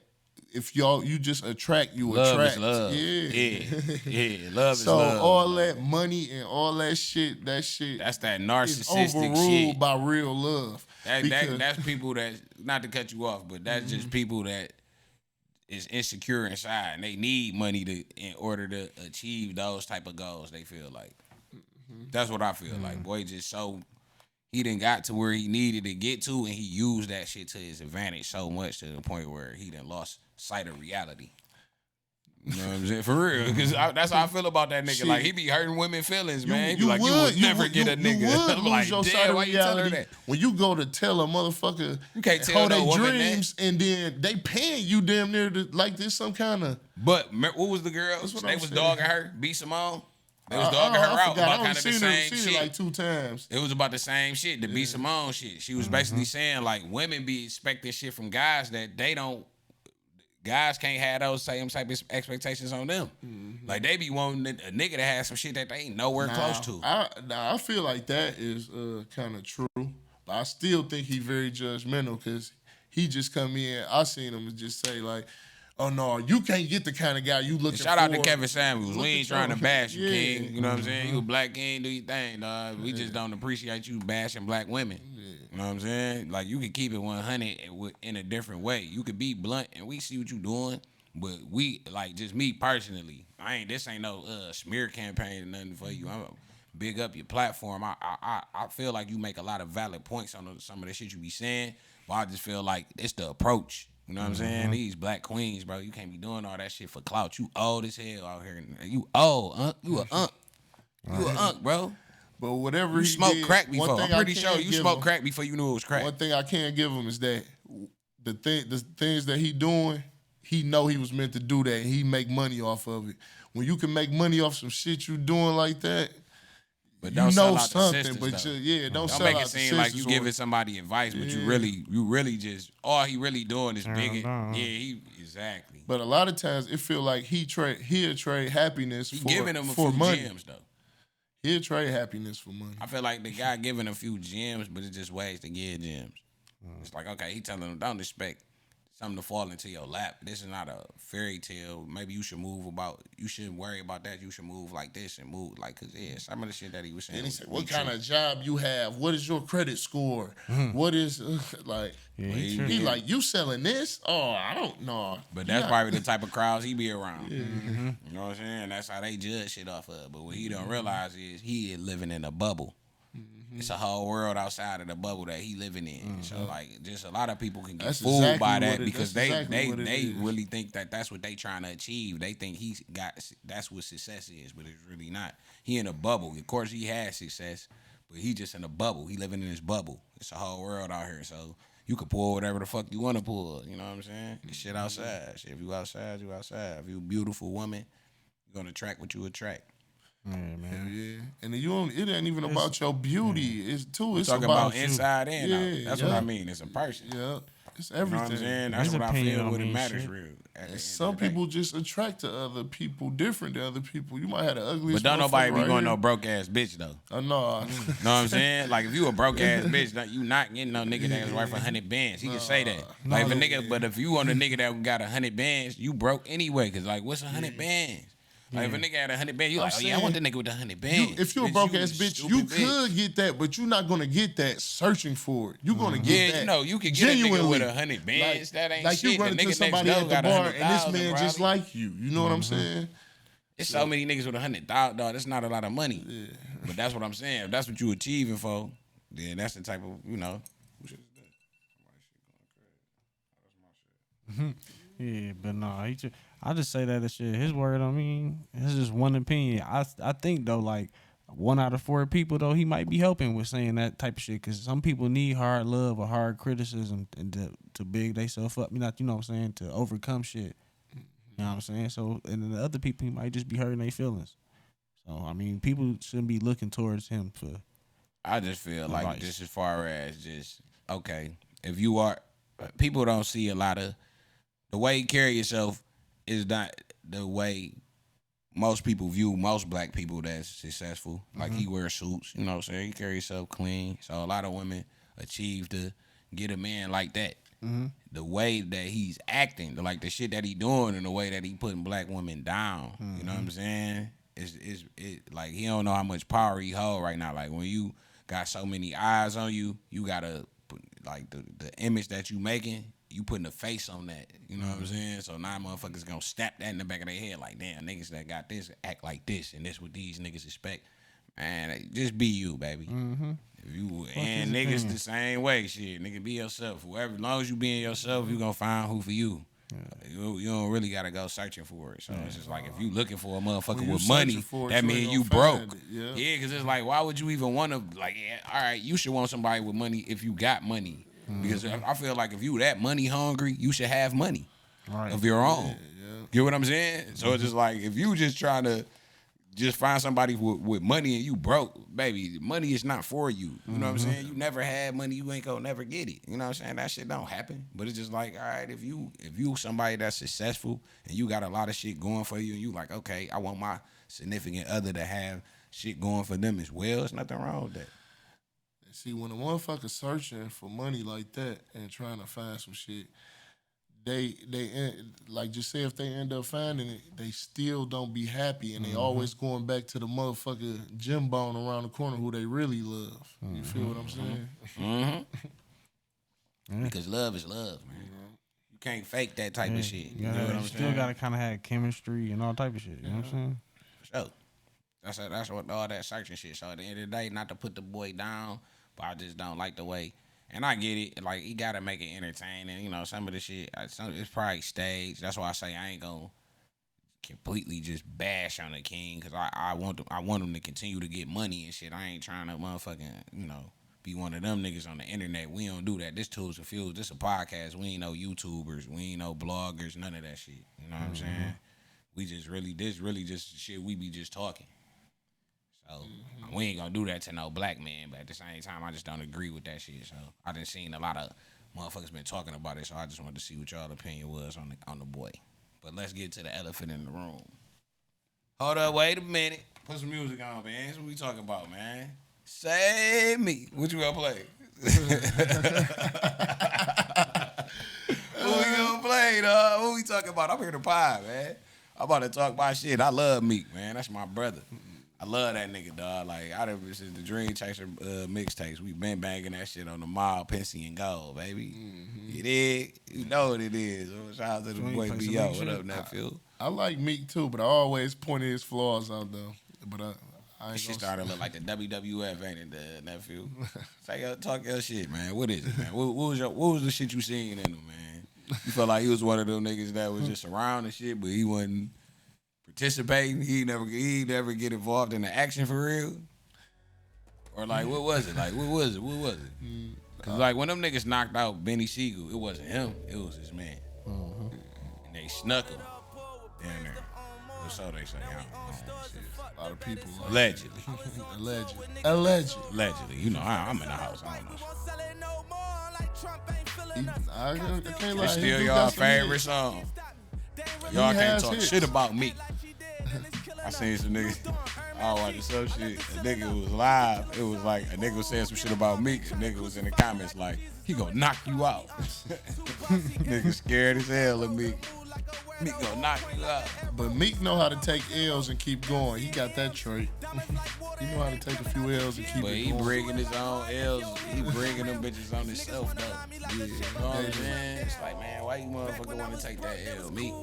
if you just attract, love attract. Is love. Yeah. Love is so love. So all that money and all that shit, that's that narcissistic is overruled shit by real love. That's people that, not to cut you off, but that's just people that is insecure inside and they need money in order to achieve those type of goals. They feel like that's what I feel like. Boy, just so he done got to where he needed to get to, and he used that shit to his advantage so much to the point where he done lost sight of reality. You know what I'm saying? For real. Because that's how I feel about that nigga. Shit. Like, he be hurting women feelings, man. He be like, you would never get a nigga. I'm like, damn, why you tell her that? When you go to tell a motherfucker you can't tell no woman dreams that. And then they paying you damn near like this some kind of. But what was the girl? They was dogging her, B. Simone. They was dogging her out about kind of the same shit. It like 2 times. It was about the same shit, the B. Simone shit. She was basically saying, like, women be expecting shit from guys that they don't. Guys can't have those same type of expectations on them. Like, they be wanting a nigga to have some shit that they ain't nowhere close to. I feel like that is kind of true. But I still think he very judgmental because he just come in. I seen him just say, like, oh, no, you can't get the kind of guy you looking for. Shout out to Kevin Samuels. We ain't trying to bash you, King. You know what I'm saying? You a black king, do your thing, dog. We just don't appreciate you bashing black women. You know what I'm saying? Like, you can keep it 100 in a different way. You could be blunt, and we see what you doing, but we, like, just me personally, this ain't no smear campaign or nothing for you. I'm big up your platform. I feel like you make a lot of valid points on some of the shit you be saying, but I just feel like it's the approach. You know what I'm saying? These black queens, bro, you can't be doing all that shit for clout. You old as hell out here. You old, You a unk. You a unk, bro. But whatever you he smoked did, crack before. I'm pretty sure you smoked crack before you knew it was crack. One thing I can't give him is that the things that he doing, he know he was meant to do that, and he make money off of it. When you can make money off some shit you doing like that, but don't sell out the sisters, but don't sell make out it seem like you giving somebody advice, but you really just all he really doing is bigot. Exactly. But a lot of times it feel like he'll trade happiness he for giving them a for few money. gems though. He'll trade happiness for money. I feel like the guy giving a few gems, but it's just ways to give gems. It's like, okay, he telling them don't expect something to fall into your lap. This is not a fairy tale. Maybe you shouldn't worry about that. You should move like this and move like, cause some of the shit that he was saying. And he said, what kind of job you have? What is your credit score? What is like? Yeah, he like, you selling this? Oh, I don't know. But that's probably the type of crowds he be around. You know what I'm saying? That's how they judge shit off of. But what he don't realize is he is living in a bubble. It's a whole world outside of the bubble that he living in. So like, just a lot of people can get fooled by that because they really think that that's what they trying to achieve. They think that's what success is, but it's really not. He in a bubble. Of course, he has success, but he just in a bubble. He living in his bubble. It's a whole world out here. So you could pull whatever the fuck you want to pull. You know what I'm saying? This shit outside. Shit, if you outside, you outside. If you a beautiful woman, you're gonna attract what you attract. Yeah, man. Yeah, and you don't. It ain't even about your beauty. It's too. It's Talking about inside and out. Yeah, That's what I mean. It's a person. Yeah, it's You know what I'm everything. saying? That's His what I opinion feel don't when it mean matters shit. real. Some people just attract to other people different than other people. You might have the ugliest. But don't nobody be right going here. no broke ass bitch though. No. Know what I'm saying? Like if you a broke ass bitch, you not getting no nigga that's worth 100 bands. He can say that. Like if a nigga, but if you want a nigga that got 100 bands, you broke anyway. Cause like what's 100 bands? Like if a nigga had 100 bands, you like, oh yeah, I want the nigga with the 100 bands. If you're a broke ass bitch, you could get that, but you're not gonna get that searching for it. You're gonna get that. You know, you can get genuinely. a nigga with 100 bands. That ain't like shit. you run The into nigga somebody next at door the got bar and this 100,000 man just probably. like you. You know what I'm saying? It's so many niggas with 100,000, dog. That's not a lot of money. Yeah. But that's what I'm saying. If that's what you achieving for, then that's the type of, you know. Yeah, but no, I just say that shit. His word, I mean, it's just one opinion. I think though, like 1 out of 4 people though, he might be helping with saying that type of shit. Cause some people need hard love or hard criticism and to big they self up. You know what I'm saying? To overcome shit. You know what I'm saying? So and then the other people, he might just be hurting their feelings. So I mean, people shouldn't be looking towards him for. I just feel advice. like just as far as just okay, if you are, people don't see a lot of the way you carry yourself is not the way most people view most black people that's successful. Like he wears suits, you know what I'm saying? He carry himself clean. So a lot of women achieve to get a man like that. The way that he's acting, like the shit that he doing and the way that he putting black women down. You know what I'm saying? It's like he don't know how much power he hold right now. Like when you got so many eyes on you, you gotta put, like the image that you making, you putting a face on that. You know what I'm saying? So now motherfuckers gonna snap that in the back of their head like, damn, niggas that got this act like this, and this what these niggas expect. Man, just be you, baby. If you and niggas the same way, shit. Nigga, be yourself. Whoever, as long as you being yourself, you gonna find who for you. You don't really gotta go searching for it. So it's just like if you looking for a motherfucker with money, that means you broke. Yeah, because it's like, why would you even want to? Like, yeah, all right, you should want somebody with money if you got money. Because I feel like if you that money hungry, you should have money of your own. Get what I'm saying? So it's just like if you just trying to just find somebody with money and you broke, baby, money is not for you. You know what I'm saying? You never had money, you ain't gonna never get it. You know what I'm saying? That shit don't happen. But it's just like, all right, if you somebody that's successful and you got a lot of shit going for you and you like, okay, I want my significant other to have shit going for them as well, there's nothing wrong with that. See, when a motherfucker searching for money like that and trying to find some shit, they like just say if they end up finding it, they still don't be happy and they always going back to the motherfucker Jim Bone around the corner who they really love. You feel what I'm saying? Because love is love, man. You can't fake that type of shit. You Yeah, know what I'm still saying? gotta kind of have chemistry and all type of shit. You know what I'm saying? For sure. That's what all that searching shit. So at the end of the day, not to put the boy down, but I just don't like the way. And I get it. Like, he got to make it entertaining. You know, some of the shit, it's probably staged. That's why I say I ain't going to completely just bash on the king because I want him to continue to get money and shit. I ain't trying to motherfucking, be one of them niggas on the internet. We don't do that. This 2sNphews. This a podcast. We ain't no YouTubers. We ain't no bloggers. None of that shit. You know what I'm saying? We just really just shit we be just talking. So we ain't gonna do that to no black man, but at the same time, I just don't agree with that shit. So I done seen a lot of motherfuckers been talking about it. So I just wanted to see what y'all opinion was on the boy. But let's get to the elephant in the room. Hold up, wait a minute. Put some music on, man. That's what we talking about, man. Save me. What you gonna play? What we gonna play, dog? What we talking about? I'm here to pie, man. I'm about to talk my shit. I love Meek, man. That's my brother. I love that nigga, dog. Like, I done since the Dream Chaser mixtapes, we been banging that shit on the Mild, Pensy, and Gold, baby. You dig? You know what it is. So shout out to the boy B.O. What up, nephew? I like Meek too, but I always pointed his flaws out though. But I ain't This shit started to look like the WWF, ain't it, nephew? Talk your shit, man. What is it, man? What was the shit you seen in him, man? You felt like he was one of them niggas that was just around and shit, but he wasn't participating. He never get involved in the action for real. Or like, what was it? Like, what was it? Cause like when them niggas knocked out Benny Siegel, it wasn't him, it was his man. And they snuck him down there. Or so they say. I don't know. A lot of people. Allegedly. Allegedly. You know, I'm in the house. I don't know. I can't lie. It's he still do y'all got some favorite hits. song. Y'all He can't has talk hits. shit about me. I seen some niggas. I was watching some shit. A nigga was live. It was like a nigga was saying some shit about Meek. A nigga was in the comments like, he gonna knock you out. Nigga scared as hell of Meek. Meek gonna knock you out. But Meek know how to take L's and keep going. He got that trait. He know how to take a few L's and keep But it he going. bringing his own L's. He bringing them bitches on himself though. Yeah, you know what I'm saying? It's like, man, why you motherfucker want to take that L, Meek?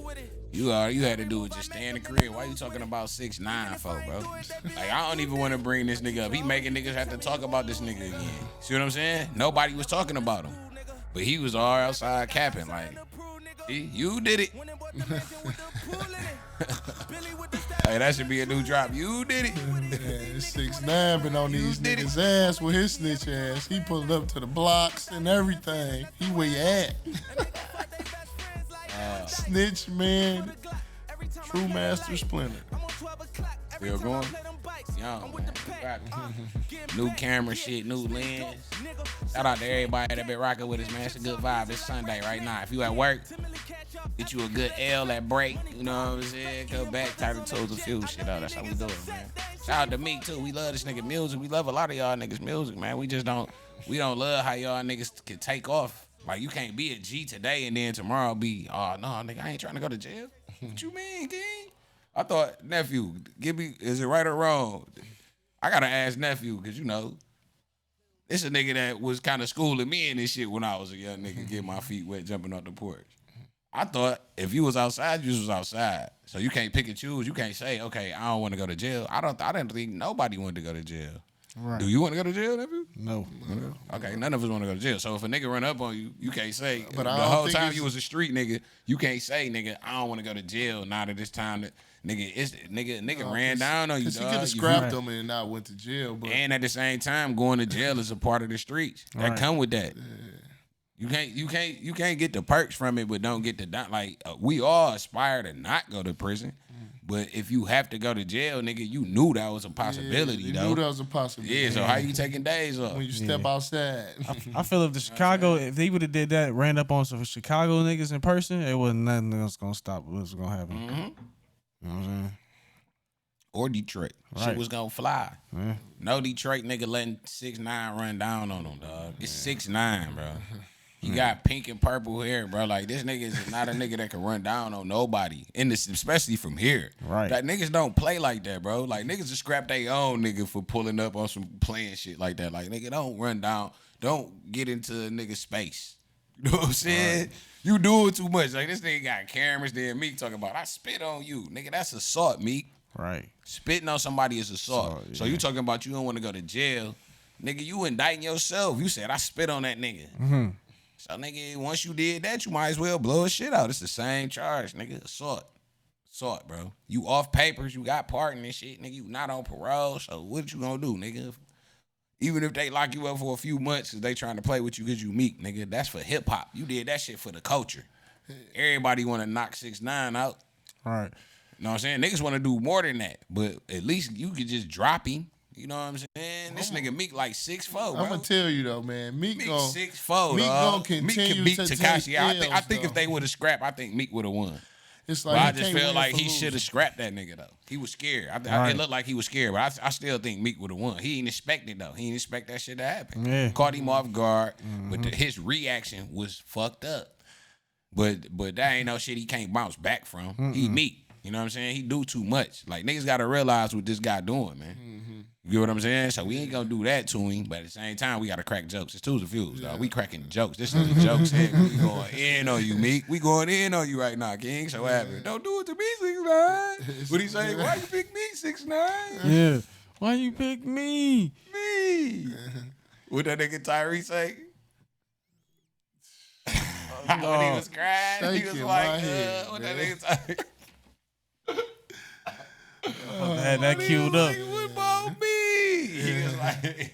You had to do it. Just stay in the crib. Why you talking about 6ix9ine for, bro? Like, I don't even want to bring this nigga up. He making niggas have to talk about this nigga again. See what I'm saying? Nobody was talking about him. But he was all outside capping. Like, see, you did it. Hey, that should be a new drop. You did it. Yeah, 6ix9ine been on these niggas' ass with his snitch ass. He pulled up to the blocks and everything. He where you at? Snitch, man. True Master Splinter. Still going? Young, man. New camera shit, new lens. Shout out to everybody that been rocking with us, man. It's a good vibe. It's Sunday right now. If you at work, get you a good L at break. You know what I'm saying? Come back, turn the 2sNphews shit out. That's how we do it, man. Shout out to me, too. We love this nigga music. We love a lot of y'all niggas music, man. We don't love how y'all niggas can take off. Like, you can't be a G today and then tomorrow be, oh, no, nigga, I ain't trying to go to jail. What you mean, King? I thought, nephew, is it right or wrong? I gotta ask nephew, because, you know, this a nigga that was kind of schooling me in this shit when I was a young nigga, getting my feet wet, jumping off the porch. I thought if you was outside, you was outside. So you can't pick and choose. You can't say, okay, I don't want to go to jail. I didn't think nobody wanted to go to jail. Right. Do you want to go to jail, nephew? No. Okay, none of us want to go to jail. So if a nigga run up on you, you can't say, But the I don't whole think time it's- you was a street nigga, you can't say, nigga, I don't want to go to jail. Now that it's time that, nigga ran down on you, Because he dog. could have scrapped them and not went to jail. But And at the same time, going to jail is a part of the streets. That Right. come with that. You can't get the perks from it, but don't get the we all aspire to not go to prison. But if you have to go to jail, nigga, you knew that was a possibility, you though. knew that was a possibility. Yeah, so how you taking days off? When you step outside. I feel if if they would have did that, ran up on some Chicago niggas in person, it wasn't nothing else gonna stop what's gonna happen. Mm-hmm. You know what I'm saying? Or Detroit. Shit Right. was gonna fly. Yeah. No Detroit nigga letting 6ix9ine run down on him, dog. It's 6ix9ine, bro. He got pink and purple hair, bro. Like, this nigga is not a nigga that can run down on nobody. Especially from here. Right. Like, niggas don't play like that, bro. Like, niggas just scrap their own nigga for pulling up on some playing shit like that. Like, nigga, don't run down. Don't get into a nigga's space. You know what I'm saying? Right. You doing too much. Like, this nigga got cameras there. Meek talking about, I spit on you. Nigga, that's assault, Meek. Right. Spitting on somebody is assault. So you talking about you don't want to go to jail. Nigga, you indicting yourself. You said, I spit on that nigga. Mm-hmm. So, nigga, once you did that, you might as well blow his shit out. It's the same charge, nigga. Assault. Assault, bro. You off papers. You got pardon and shit, nigga. You not on parole. So what you gonna do, nigga? Even if they lock you up for a few months because they trying to play with you because you Meek, nigga, that's for hip-hop. You did that shit for the culture. Everybody want to knock 6ix9ine out. Right. You know what I'm saying? Niggas want to do more than that. But at least you could just drop him. You know what I'm saying? This nigga Meek like 6'4", bro. I'm gonna tell you though, man. Meek 6'4", Meek dog. gonna continue Meek can beat to Tekashi. take I think L's, if they would have scrapped, I think Meek would have won. It's But like I just feel win like for he losing. should have scrapped that nigga though. He was scared. Right. It looked like he was scared, but I still think Meek would have won. He ain't expect it though. He ain't expect that shit to happen. Yeah. Caught him off guard, but his reaction was fucked up. But that ain't no shit he can't bounce back from. He Meek. You know what I'm saying? He do too much. Like, niggas got to realize what this guy doing, man. You know what I'm saying? So we ain't gonna do that to him, but at the same time, we gotta crack jokes. It's 2sNphews, dog. We cracking jokes. This is the jokes here. We going in on you, Meek. We going in on you right now, King. So what happened? Don't do it to me, 6ix9ine. What he say? Why you pick me, 6ix9ine? Yeah. Why you pick me? Me. What that nigga Tyree say? When he was crying, he was like, what that nigga Tyree? Had that queued up. What about me? He was like,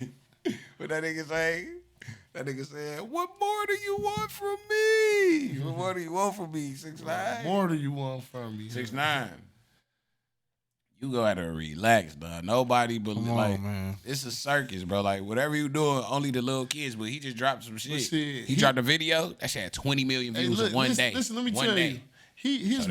what that nigga say? That nigga said, "What more do you want from me? What more do you want from me? 6ix9ine. What more do you want from me? 6ix9ine. You gotta relax, dog. Nobody believe. Like, man. It's a circus, bro. Like, whatever you doing, only the little kids. But he just dropped some shit. See, he dropped a video that shit had 20 million views in one day. Listen, let me one tell day. you. His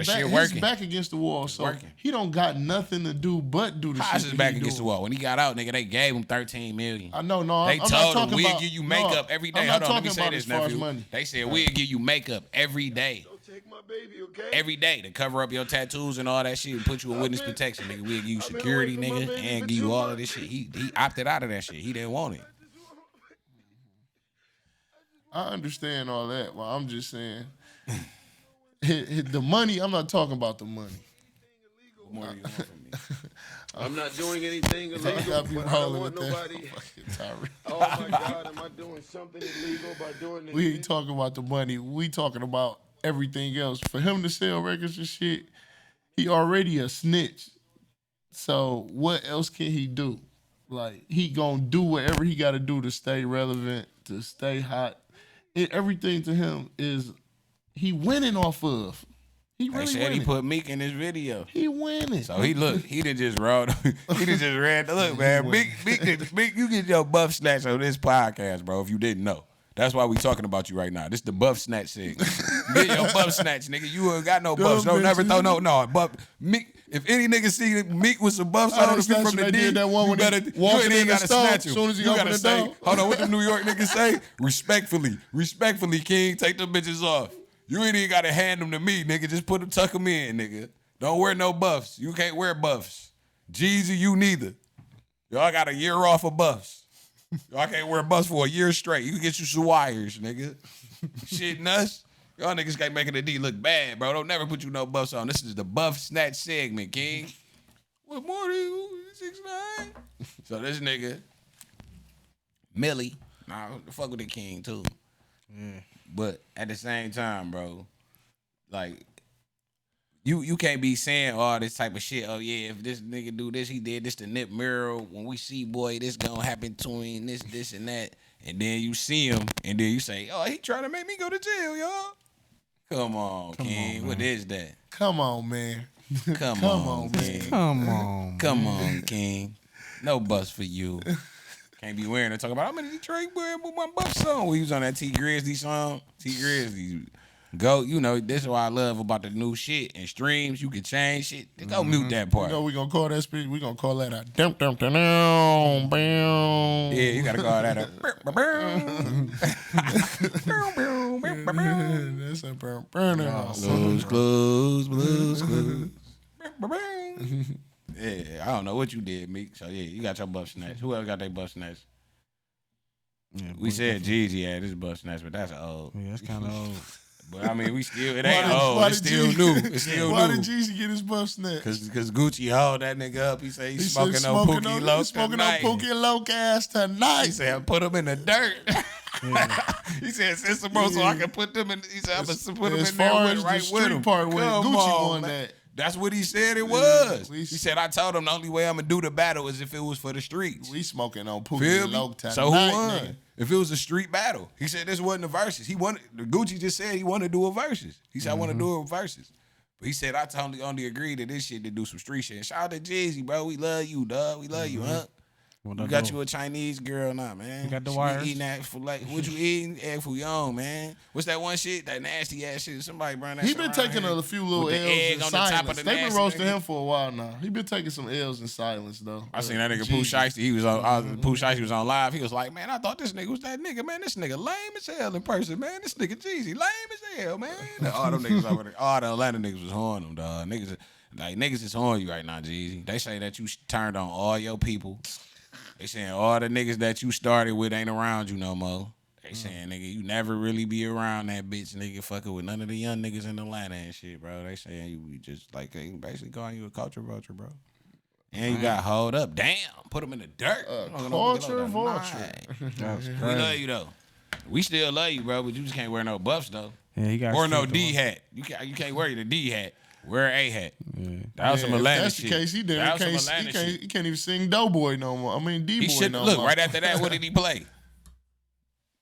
back against the wall, so working. he don't got nothing to do but do the How's shit. his back against the wall? When he got out, nigga, they gave him 13 million. I know, no. They I'm told not him talking we'll about, give you makeup every day. I'm Hold not on, let me talking say about this, as far as nephew. money. They said we'll give you makeup every day. Don't take my baby, okay? Every day to cover up your tattoos and all that shit and put you in witness protection, nigga. We'll give you security, nigga, and give you all of this shit. He opted out of that shit. He didn't want it. I understand all that, but I'm just saying the money. I'm not talking about the money. What more do you want from me? I'm not doing anything illegal, but I don't want nobody. Oh my God, am I doing something illegal by doing this? We ain't talking about the money. We talking about everything else. For him to sell records and shit, he already a snitch. So what else can he do? Like, he gonna do whatever he got to do to stay relevant, to stay hot. Everything to him is he winning off of. He really They said winning. he put Meek in his video. He winning. So he done just rode. He done just ran. Look, man, Meek, you get your buff snatch on this podcast, bro. If you didn't know, that's why we talking about you right now. This the buff snatch segment. You get your buff snatch, nigga. You ain't got no buffs. Don't never throw no. But Meek, if any nigga see Meek with some buffs on his feet from the D, that one you when better he walking in the gotta store, snatch him. as soon as he You open gotta the say, door. hold on, what the New York niggas say? Respectfully, King, take them bitches off. You ain't even gotta hand them to me, nigga. Just tuck them in, nigga. Don't wear no buffs. You can't wear buffs. Jeezy, you neither. Y'all got a year off of buffs. Y'all can't wear buffs for a year straight. You can get you some wires, nigga. Shit nuts. Y'all niggas can't make the D look bad, bro. Don't never put you no buffs on. This is the buff snatch segment, King. What more do you 6ix9ine? So this nigga, Millie, fuck with the King too. Yeah. But at the same time, bro, like, you can't be saying all this type of shit. Oh yeah, if this nigga do this, he did this to Nip Mural. When we see, boy, this gonna happen to him, this and that. And then you see him, and then you say, oh, he trying to make me go to jail, y'all. Come on, King. What is that? Come on, man. Come on, King. Come on, King. No bus for you. Can't be wearing it. Talking about, I'm in Detroit wearing my buff song. When he was on that T Grizzly song. T Grizzly. Go, this is what I love about the new shit and streams. You can change shit. Go mute that part. You know we gonna call that speech. We gonna call that a dum dum dum dum. Yeah, you gotta call that a. That's a burn. Blues. Yeah, I don't know what you did, Meek. So yeah, you got your buff snatch. Who else got their buff snatch? Yeah, We said Jeezy had his buff snatch, but that's old. Yeah, that's kind of old. But I mean, it ain't old. It's still new. It's still Why new. did Jeezy get his buff snatched? Cause Gucci hauled that nigga up. He said he's smoking said on Pookie Loc smoking on tonight. Pookie Loc ass tonight. He said, put him in the dirt. He said, send some more so I can put them in. He said, I'm going to put them as in there far with, as right the with street him. part went, Come Gucci on, won man. that. That's what he said it was. We- He said, I told him the only way I'm going to do the battle is if it was for the streets. We smoking on Feel Pookie me? Loc tonight. So who won? nigga. If it was a street battle. He said this wasn't a versus. Gucci just said he wanted to do a versus. He said, I want to do a versus. But he said, I only agreed to this shit to do some street shit. Shout out to Jeezy, bro. We love you, dog. We love you, huh? You got you a Chinese girl now, man. You got the She wires? Eating that for what you eating? Egg fouillon, man. What's that one shit? That nasty ass shit. Somebody burn that He shit been around taking here a few little with the L's egg in on the top of silence. the They've been nasty roasting nigga. him for a while now. He been taking some L's in silence though. I seen that nigga Pooh Shiesty. He was on Pooh Shiesty was on live. He was like, man, I thought this nigga was that nigga, man. This nigga lame as hell in person, man. This nigga Jeezy lame as hell, man. All them niggas over there, all the Atlanta niggas was horning them, dog. Niggas is horning you right now, Jeezy. They say that you turned on all your people. They saying all the niggas that you started with ain't around you no more. They saying, nigga, you never really be around that bitch, nigga, fucking with none of the young niggas in Atlanta and shit, bro. They saying you just like they basically calling you a culture vulture, bro. And you got hold up. Damn, put them in the dirt. Culture vulture. We love you though. We still love you, bro, but you just can't wear no buffs though. Yeah, he got Or no stripped D off. hat. You can't wear the D hat. Wear a hat. Yeah. That was some Atlanta if that's shit. the case, he That was some can't, Atlanta shit. he can't even sing Doughboy no more. I mean He D-Boy should no look more. right after that. What did he play?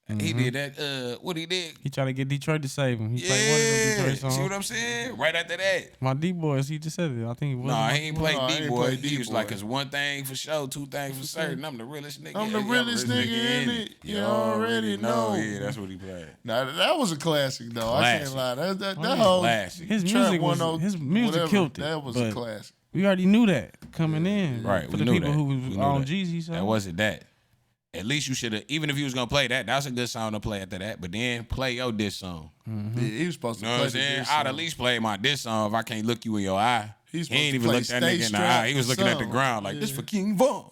He did that. What he did? He tried to get Detroit to save him. He played one of them Detroit songs. See what I'm saying? Right after that. My D-Boys, he just said it. I think it was. Nah, he ain't played No, D-Boy. He was like, it's one thing for sure, two things for certain. I'm the realest nigga. I'm the realest nigga in it. You already know. Yeah, that's what he played. Now that was a classic though. Classic. I can't lie. That whole classic. His music killed it. That was a classic. We already knew that coming in. Right. For the people who was on Jeezy. That wasn't that. At least you should have, even if you was gonna play that, that's a good song to play after that. But then play your diss song. Yeah, he was supposed to You know play what I'm saying? diss I'd song. at least play my diss song if I can't look you in your eye. He He's ain't supposed to even play look that Stay nigga in the Strapped eye. He was looking at the song. ground like, this for King Von.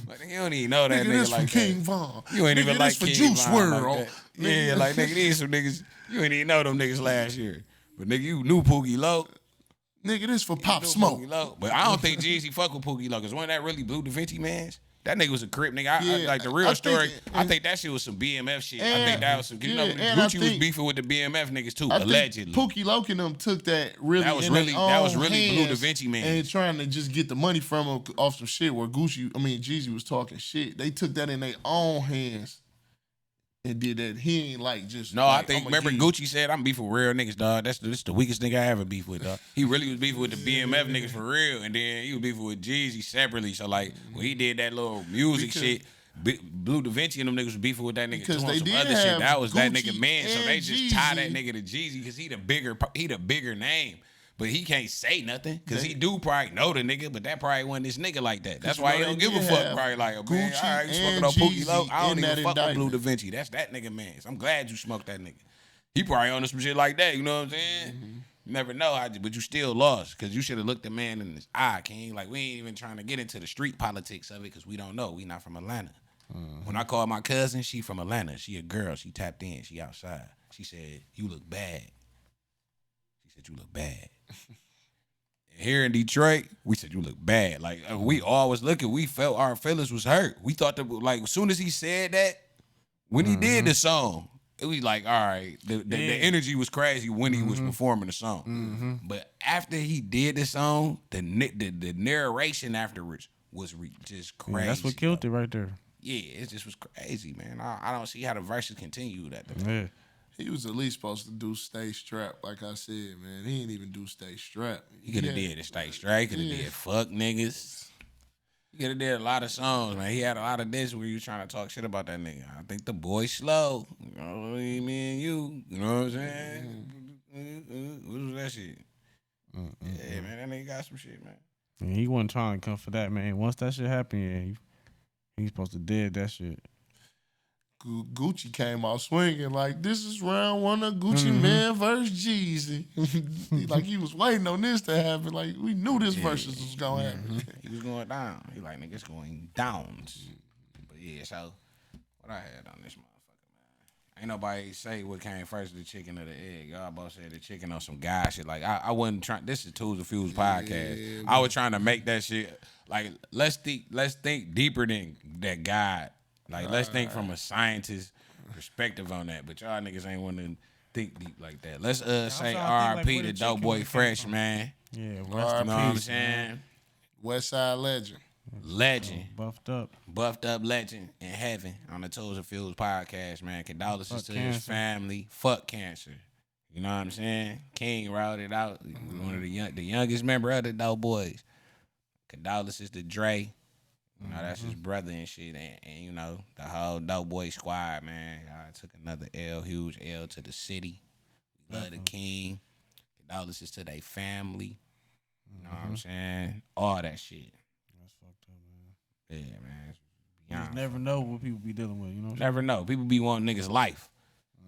Like, you don't even know that Nigga, nigga this like from that. King Von. You ain't even Nigga, like this for King Juice Von WRLD. like that. Yeah, like nigga, these some niggas, you ain't even know them niggas last year. But nigga, you knew Pookie Loc. Nigga, this for Pop You knew Smoke. Pookie Loc. But I don't think Jeezy fuck with Pookie Loc, because when that really Blue Da Vinci mans, that nigga was a crip nigga. I like the real story. I think that shit was some BMF shit. I think that was some. You know, Gucci was beefing with the BMF niggas too, allegedly. Pookie Loc and them took that really. That was in really Blue Da hands Vinci man. and trying to just get the money from him off some shit where Jeezy was talking shit. They took that in their own hands and did that. He ain't like just. No, like, I think remember Gucci said I'm beefing with real niggas, dog. This the weakest nigga I ever beefed with, dog. He really was beefing with the BMF niggas for real, and then he was beefing with Jeezy separately. So like when he did that little music shit, Blue Da Vinci and them niggas was beefing with that nigga too on they some did other shit. have That was that Gucci nigga man. So and they just tie that Jeezy. nigga to Jeezy because he the bigger name. But he can't say nothing because he do probably know the nigga, but that probably wasn't this nigga like that. That's why he don't give a fuck. Probably like, oh, man, all right, you smoking on Pookie Loc. I don't even fuck with Blue Da Vinci. That's that nigga man. I'm glad you smoked that nigga. He probably on some shit like that. You know what I'm saying? You never know, but you still lost because you should have looked the man in his eye, King. Like we ain't even trying to get into the street politics of it because we don't know. We not from Atlanta. When I called my cousin, she from Atlanta. She a girl. She tapped in. She outside. She said, "You look bad." She said, "You look bad." Here in Detroit, we said you look bad. Like we always looking, we felt our feelings was hurt. We thought that like as soon as he said that, when he did the song, it was like, all right, the energy was crazy when he was performing the song. But after he did the song, the narration afterwards was just crazy. Yeah, that's what killed it right there. Yeah, it just was crazy, man. I don't see how the verses continued after that. Yeah. He was at least supposed to do Stay Strapped, like I said, man. He ain't even do Stay Strapped. He could have did it Stay Straight. Could have did Fuck Niggas. He could have did a lot of songs, man. He had a lot of this where you was trying to talk shit about that nigga. I think the boy slow. You know, me and you. You know what I'm saying? What was that shit? Yeah, man, that nigga got some shit, man. Yeah, he wasn't trying to come for that, man. Once that shit happened, yeah, he's supposed to dead that shit. Gucci came out swinging like this is round one of Gucci Man versus Jeezy. Like he was waiting on this to happen. Like we knew this versus was gonna happen. He was going down. He like, niggas going down. But yeah, so what I had on this motherfucker, man. Ain't nobody say what came first, the chicken or the egg. Y'all both said the chicken on some guy shit. Like I wasn't trying. This is 2sNphews podcast. I was trying to make that shit like let's think deeper than that God. Like, let's think from a scientist perspective on that. But y'all niggas ain't want to think deep like that. Let's say R.I.P. to Dope Boy Fresh, man. Yeah, you know what I'm saying? West Side Legend. Legend. Buffed up legend in heaven on the 2sNphews podcast, man. Condolences to his family. Fuck cancer. You know what I'm saying? King routed out. One of the youngest member of the Dope Boys. Condolences to Dre. You know, that's his brother and shit. And you know, the whole Dope Boy squad, man. I took another huge L to the city. We love the king. Condolences to their family. You know what I'm saying? All that shit. That's fucked up, man. Yeah, man. You just never know what people be dealing with, you know? Never know. People be wanting niggas' life.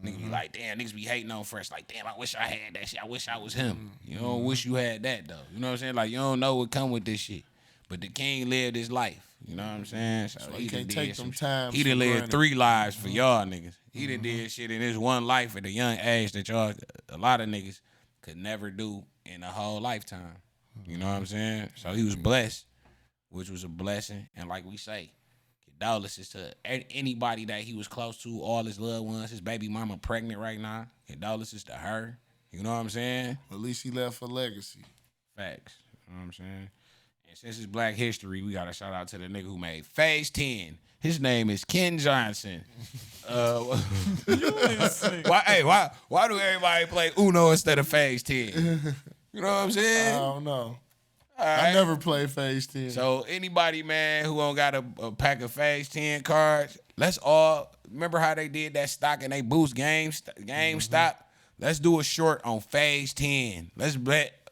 Niggas be like, damn, niggas be hating on Fresh. Like, damn, I wish I had that shit. I wish I was him. You don't wish you had that, though. You know what I'm saying? Like, you don't know what come with this shit. But the king lived his life. You know what I'm saying? So he can't take them times. He done lived 3 lives for y'all niggas. He done did shit in his one life at a young age that y'all, a lot of niggas could never do in a whole lifetime. You know what I'm saying? So he was blessed, which was a blessing. And like we say, condolences to anybody that he was close to, all his loved ones. His baby mama pregnant right now. Condolences to her. You know what I'm saying? At least he left a legacy. Facts. You know what I'm saying? And since it's Black History, we got to shout out to the nigga who made Phase 10 His name is Ken Johnson. sick. Why do everybody play Uno instead of Phase 10? You know what I'm I saying? don't know. All I right. never played Phase 10. So anybody, man, who don't got a pack of Phase 10 cards, let's all remember how they did that stock and they boost GameStop. Let's do a short on Phase 10. Let's bet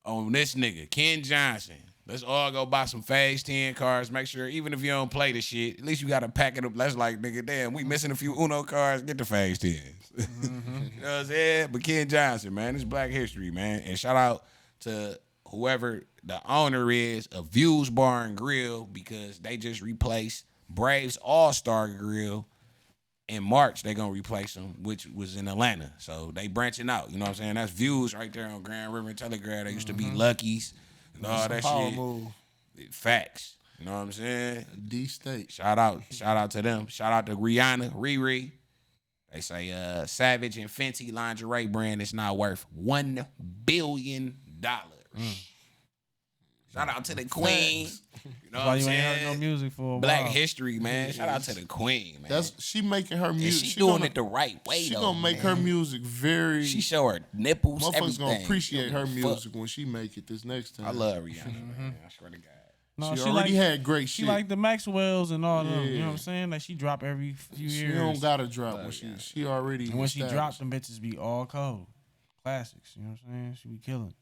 on this nigga, Ken Johnson. Let's all go buy some Phase 10 cards. Make sure, even if you don't play the shit, at least you got a packet of. That's like, nigga, damn, we missing a few Uno cards. Get the Phase 10s. You know what I'm saying? But Ken Johnson, man, it's Black History, man. And shout out to whoever the owner is of Views Bar and Grill, because they just replaced Braves All-Star Grill. In March, they going to replace them, which was in Atlanta. So they branching out. You know what I'm saying? That's Views right there on Grand River and Telegraph. They used to be Lucky's and all that Power shit. move. Facts. You know what I'm saying? D-State. Shout out to them. Shout out to Rihanna, Riri. They say Savage and Fenty lingerie brand is now worth $1 billion. Shout out to the queen. You know what Why I'm you ain't saying? heard no music for a Black while. History, man. Shout out to the queen, man. She making her and music. she doing it the right way, She though. gonna make man. her music very. She show her nipples, Motherfuckers everything. gonna appreciate her Fuck. music when she make it this next time. I love Rihanna, man. I swear to God. No, she already had great She shit. like the Maxwells and all them. You Yeah. know what I'm saying? Like she drop every few She years. don't gotta drop when she already. And when she established. drops, them bitches be all cold. Classics. You know what I'm saying? She be killing.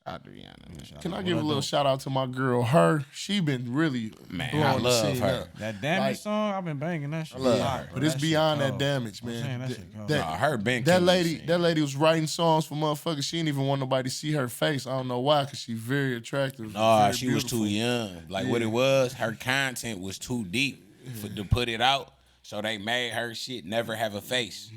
Shout out to Rihanna, man. Can I give a little shout out to my girl? Her, she been really Man, blowing I the love scene her. up. That damage Like- song, I've been banging that shit. I love a lot, her. bro. But it's That shit beyond that cold. damage, I'm man. saying that shit cold. Nah, her been that killing lady, the scene. that lady was writing songs for motherfuckers. She didn't even want nobody to see her face. I don't know why, cause she very attractive. Nah, very she was beautiful. too young. Like what it was, her content was too deep to put it out. So they made her shit never have a face.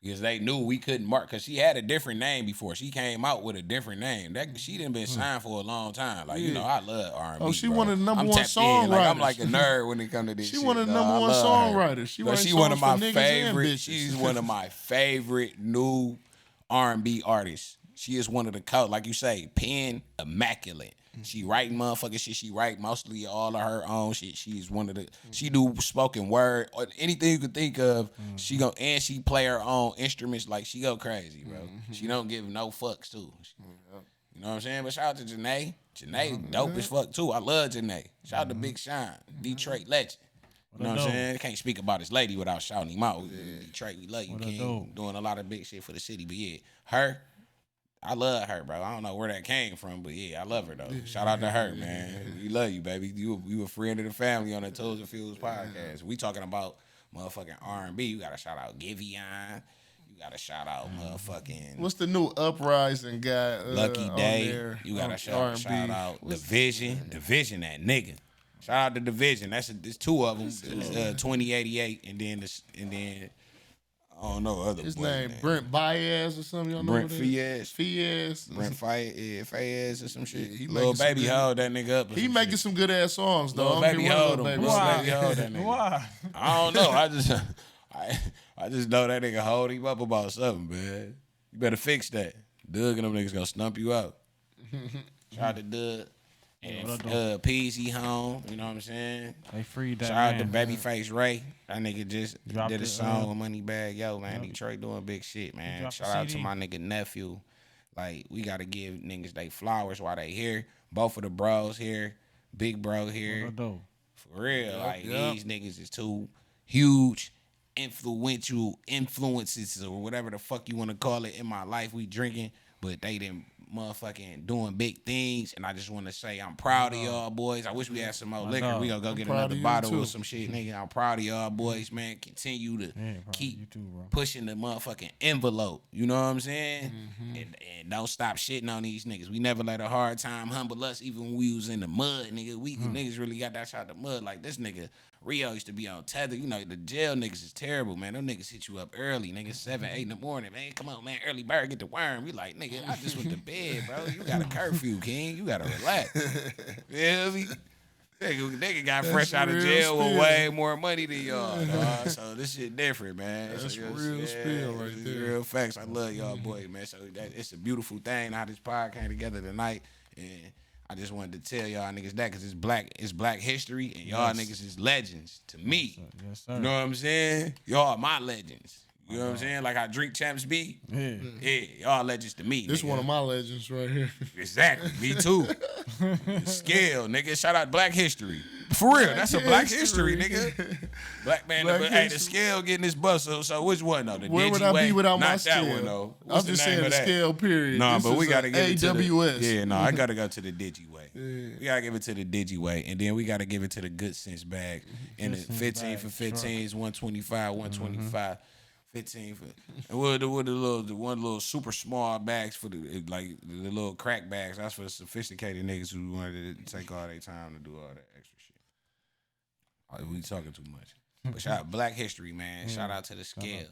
Because they knew we couldn't mark, because she had a different name before. She came out with a different name. That she done been signed for a long time. Like, you know, I love R&B. Oh, she bro. one of the number I'm one tapped in. Like, I'm songwriters. like a nerd when it come to this She shit. one of the dog. number I one love her. songwriters. She But writes she one of songs my for niggas and favorite. bitches. She's one of my favorite new R&B artists. She is one of the like you say, pen immaculate. She writing motherfucking shit. She write mostly all of her own shit. She's one of the. She do spoken word or anything you could think of. She go and she play her own instruments. Like she go crazy, bro. She don't give no fucks too. You know what I'm saying? But shout out to Janae. Janae dope as fuck too. I love Janae. Shout out to Big Sean, Detroit legend. You know what I'm saying? Can't speak about this lady without shouting him out. Detroit, we love you, King. Doing a lot of big shit for the city. But yeah, her. I love her, bro. I don't know where that came from, but yeah, I love her though. Shout out to her, man. We love you, baby. You a friend of the family on the 2sNphews podcast. We talking about motherfucking R&B. You gotta shout out Giveon. You gotta shout out motherfucking What's the new uprising guy? Lucky on Day. there You gotta on shout R&B? out Division. Division, that nigga. Shout out to Division. There's two of them. It's 2088, and then I don't know other His boy name Brent Baez or something. Y'all know Brent what that is? Fies. Fies. Brent Fayez or some shit. he Little making some baby good- hold that nigga up. or He some making shit. some good ass songs though. Little I'm baby getting one of hold Lil him. Baby. Little Why? baby hold that nigga. Why? I don't know. I just know that nigga hold him up about something, man. You better fix that. Doug and them niggas gonna stump you out. Shout out to Doug. And Peasy home, you know what I'm saying? They freed that Shout out to man. Babyface Ray. That nigga just Dropped did a it, song with Moneybag Yo, man. Detroit doing big shit, man. dropped a Shout out to CD. my nigga nephew. Like, we gotta give niggas they flowers while they here. Both of the bros here. Big bro here. Dope. For real. Like, yep. these niggas is two huge, influential influences or whatever the fuck you want to call it in my life. We drinking, but they didn't motherfucking doing big things. And I just want to say I'm proud of y'all boys. I wish we had some more liquor. dog. We gonna go get proud another of you, bottle too. or some shit, nigga. I'm proud of y'all boys, man. Continue to Yeah, proud of keep you too, bro. pushing the motherfucking envelope. You know what I'm saying? And don't stop shitting on these niggas. We never let a hard time humble us, even when we was in the mud, nigga. We niggas really got that shot the mud. Like this nigga Rio used to be on tether. You know, the jail niggas is terrible, man. Them niggas hit you up early, nigga, 7, 8 in the morning, man. Come on, man. Early bird, get the worm. We like, nigga, I just went to bed, bro. You got a curfew, king. You gotta relax. Feel me? Nigga got fresh out of real jail with spill. way more money than y'all, dog. So this shit different, man. That's So, real spill right it's there. Real facts. I love y'all boys, man. So it's a beautiful thing how this pod came together tonight. And I just wanted to tell y'all niggas that because it's black history, and y'all niggas is legends to me. Yes, sir. You know what I'm saying? Y'all my legends. You know what I'm saying? Like how Drink Champs be. Yeah, y'all legends to me. This nigga. one of my legends right here. Exactly. Me too. Scale, nigga. Shout out Black History. For real, that's a Black History, nigga. Black man. Hey, the scale getting this bus. So which one though? The Where Digi would I way? be without Not my that scale? one though. I'm What's just the name saying of the that? scale period. Nah, This but we is gotta give it to AWS. the. Yeah, no, I gotta go to the Digi way. We gotta give it to the Digi way, and then we gotta give it to the Good Sense bag. And the 15 for 15s, 125, 125. 15 for, and we'll do the one little super small bags for the the little crack bags. That's for the sophisticated niggas who wanted to take all their time to do all that extra shit. We talking too much. But shout out Black History, man. Shout out to the scale.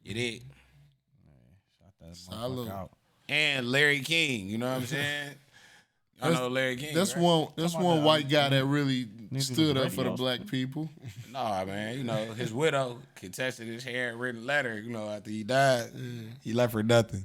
You did. Salute. And Larry King, you know what I'm saying? I know Larry King. That's right? one white guy that really stood up for the black people. Nah, man, you know, his widow contested his handwritten letter, you know, after he died. He left her nothing.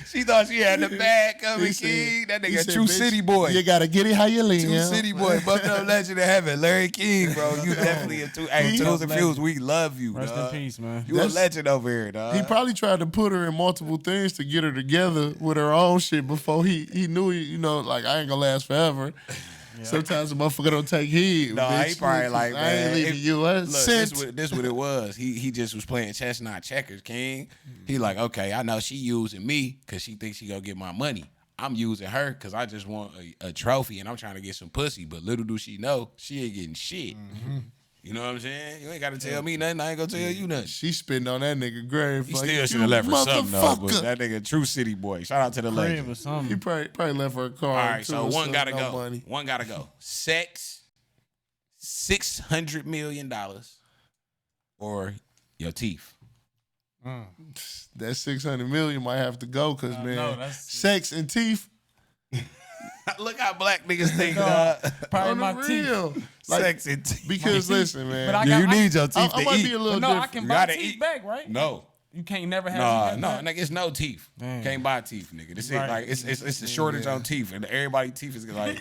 She thought she had the bag coming, King. That nigga true city boy. You gotta get it how you lean. True city boy. Bucked up legend of heaven. Larry King, bro. You definitely a two. Hey, 2sNphews, we love you, Rest dog. in peace, man. You a legend over here, dog. He probably tried to put her in multiple things to get her together with her own shit before he knew, you know, like, I ain't gonna last forever. Yeah. Sometimes a motherfucker don't take heed. No, bitch. he probably like, man, I ain't leaving you. Look, this what it was. He just was playing chess, not checkers, King. He like, okay, I know she using me because she thinks she gonna get my money. I'm using her because I just want a trophy and I'm trying to get some pussy. But little do she know, she ain't getting shit. Mm-hmm. You know what I'm saying? You ain't got to tell me nothing. I ain't gonna tell you nothing. She spitting on that nigga grave. He like, still should have left her something though. But that nigga true city boy. Shout out to the legend. Or something. He probably left her a car. All right, so one gotta no go. Money. One gotta go. Sex, $600 million, or your teeth. That 600 million might have to go because man, sex and teeth. Look how black niggas think, dog. Probably my real. teeth. Like, sex and teeth. Because listen, man, But you need your teeth to I might eat. be a little No, different. I can You buy gotta teeth eat. back, right? No. You can't never have No, teeth back. nigga, it's no teeth. Damn. Can't buy teeth, nigga. This Right. is like it's a shortage on teeth, and everybody's teeth is like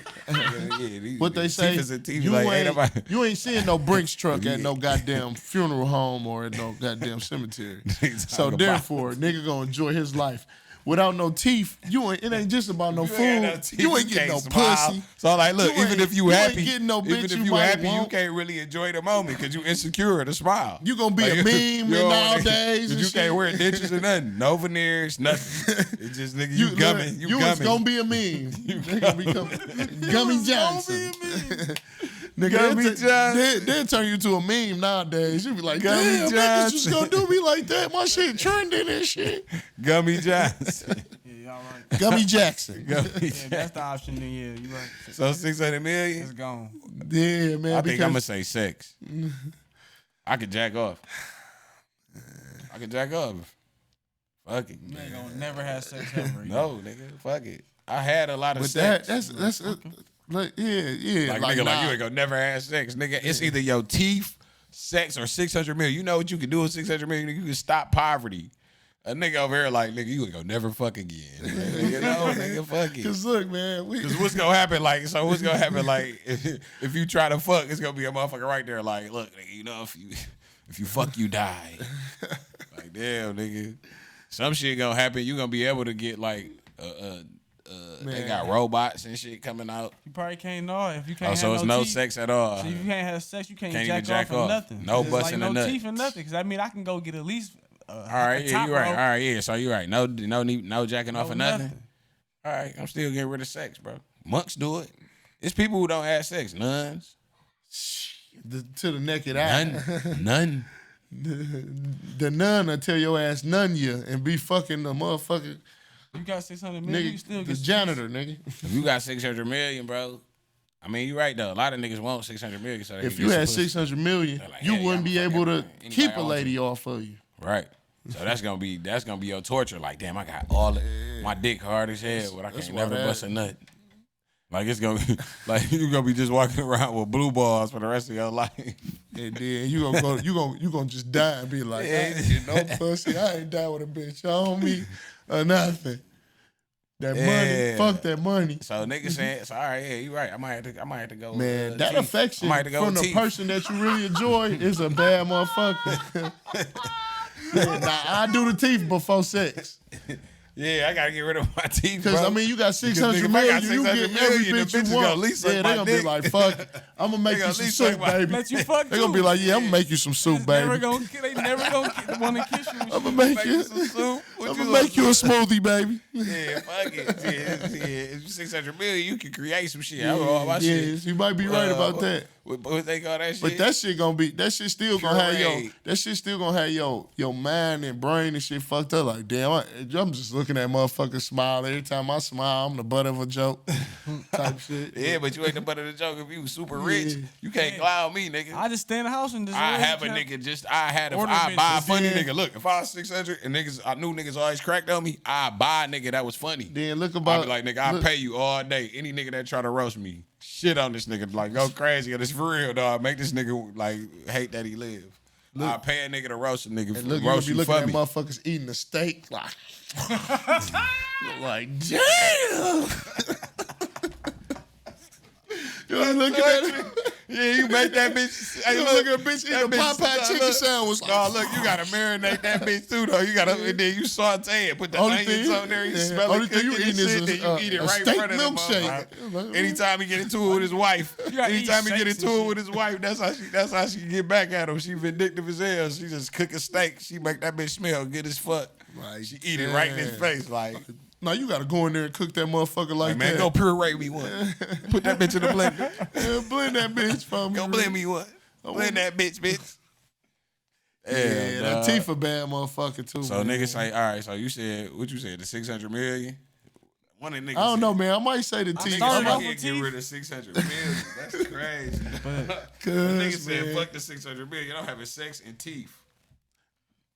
What they say, teeth you, like, you ain't seeing no Brinks truck at no goddamn funeral home or at no goddamn cemetery. So therefore, nigga gonna enjoy his life. Without no teeth, it ain't just about no food. You ain't getting no pussy. So like, look, even if you happy, ain't getting no bitch even if you you might happy, you want. can't really enjoy the moment because you insecure to smile. You gonna be a meme nowadays. You and can't shit. wear dentures or nothing, no veneers, nothing. It's just nigga, you gumming, you was gumming. gonna be a meme. They gonna become Gummy Johnson. Nigga, Gummy Johnson. They'll turn you to a meme nowadays. You be like, Gummy damn, niggas just Johnson. gonna do me like that. My shit trending and shit. Gummy Johnson. Yeah, y'all right. Gummy Jackson. Gummy Yeah, Johnson. that's the option. Then yeah, you right. So 600 million. It's gone. Yeah, man. I think I'm gonna because say sex. I could jack off. I could jack off. Fuck it. You ain't gonna never have sex ever. No, nigga. Fuck it. I had a lot of but sex. that's like yeah. like nigga, like nah. you ain't gonna never have sex, nigga. It's either your teeth, sex, or 600 million. You know what you can do with 600 million? You can stop poverty. A nigga over here like, nigga, you ain't gonna never fuck again. You know, nigga, fuck it. Cause look, man, Cause what's gonna happen? Like, so what's gonna happen? Like, if you try to fuck, it's gonna be a motherfucker right there. Like, look, nigga, you know, if you fuck, you die. Like, damn, nigga, some shit gonna happen. You gonna be able to get like, they got robots and shit coming out. You probably can't know if you can't. Oh, so have it's no no teeth. sex at all. So if you can't have sex, you can't, Can't jack, even jack off or off. nothing. No It's busting like a no nut. teeth or nothing. Cause I mean, I can go get at least. All right, yeah, you right. All right, yeah. So you right. No jacking off or nothing. nothing. All right, I'm still getting rid of sex, bro. Monks do it. It's people who don't have sex. Nuns. To the naked eye. None. The nun will tell your ass none you and be fucking the motherfucker You got 600 million. You nigga, still the get janitor, nigga. If you got 600 million, bro. I mean, you right though. A lot of niggas want 600 million. So they If can you get had some pussy. 600 million, They're like, you hey, wouldn't be I'ma fuck able to everybody. keep a Anybody lady off of you. Right. So that's gonna be your torture. Like, damn, I got all my dick hard as hell, but I can't never bust a nut. Like it's gonna be like you gonna be just walking around with blue balls for the rest of your life. And then you gonna just die and be like, I ain't get no pussy. I ain't die with a bitch on me or nothing. That money, fuck that money. So niggas saying, so all right, yeah, you right. I might have to go. Man, that teeth. affection I might have to go from the teeth. person that you really enjoy is a bad motherfucker. Man, nah, I do the teeth before sex. Yeah, I gotta get rid of my teeth, Because, bro. I mean, you got 600 Because, nigga, million, if I got you 600 get every million, the bitch you bitches want. gonna at least suck Yeah, my they gonna be dick. like, fuck it. I'm gonna make They you gonna some at least soup, suck my- baby. Let you fuck They gonna be too. like, yeah, I'm gonna make you some soup, They baby. never gonna want to kiss you. I'm gonna make you some soup. What I'm you gonna make you a smoothie, baby. Yeah, fuck it. Yeah. If you 600 million, you can create some shit. I all my shit. Yes, you might be right about that. What they call that shit? But that shit still gonna have Puree. that shit still gonna have your mind and brain and shit fucked up. Like, damn, I'm just looking at motherfuckers smile. Every time I smile, I'm the butt of a joke type shit. Yeah, but you ain't the butt of the joke if you super rich. You can't clown me, nigga. I just stay in the house and just. I have a nigga Order I buy a bitches. funny Then- nigga. Look, if I was 600 and I knew niggas always cracked on me, I buy a nigga that was funny. Then look I'd about be like, nigga, I'll pay you all day. Any nigga that try to roast me, shit on this nigga, like go crazy. It's for real, dog. Make this nigga like hate that he live. I'll pay a nigga to roast a nigga. and look, you gonna roast be you looking for at me. motherfuckers eating a steak like, like damn. You looking at it? Yeah, you make that bitch. Hey, You look, look at a bitch eating a that Popeye chicken look. sandwich. Like, No, look, you gotta marinate that bitch too, though. You gotta, and then you saute it, put the Only onions thing- on there, you yeah, smell only it thing you cooking and eating is shit, a- then you eat it a right in steak front of them. milkshake. Anytime he get into it with his wife, gotta eat anytime he get steaks into and it with his wife, that's how she get back at him. She vindictive as hell. She just cook a steak. She make that bitch smell good as fuck. Like, She eat it right in his damn. face, like. No, you gotta go in there and cook that motherfucker like Man, that. go puree me one. Put that bitch in the blender. Yeah, blend that bitch for me. Go blend me one. Blend that bitch. Yeah, that dog. teeth a bad motherfucker too. So man. niggas say, all right. So you said what you said? The 600 million. One of the niggas. I don't know, man. I might say the teeth. started I off can't with get teeth. rid of 600 million. That's crazy. Cause, Niggas said man, fuck the 600 million. I'm having sex and teeth.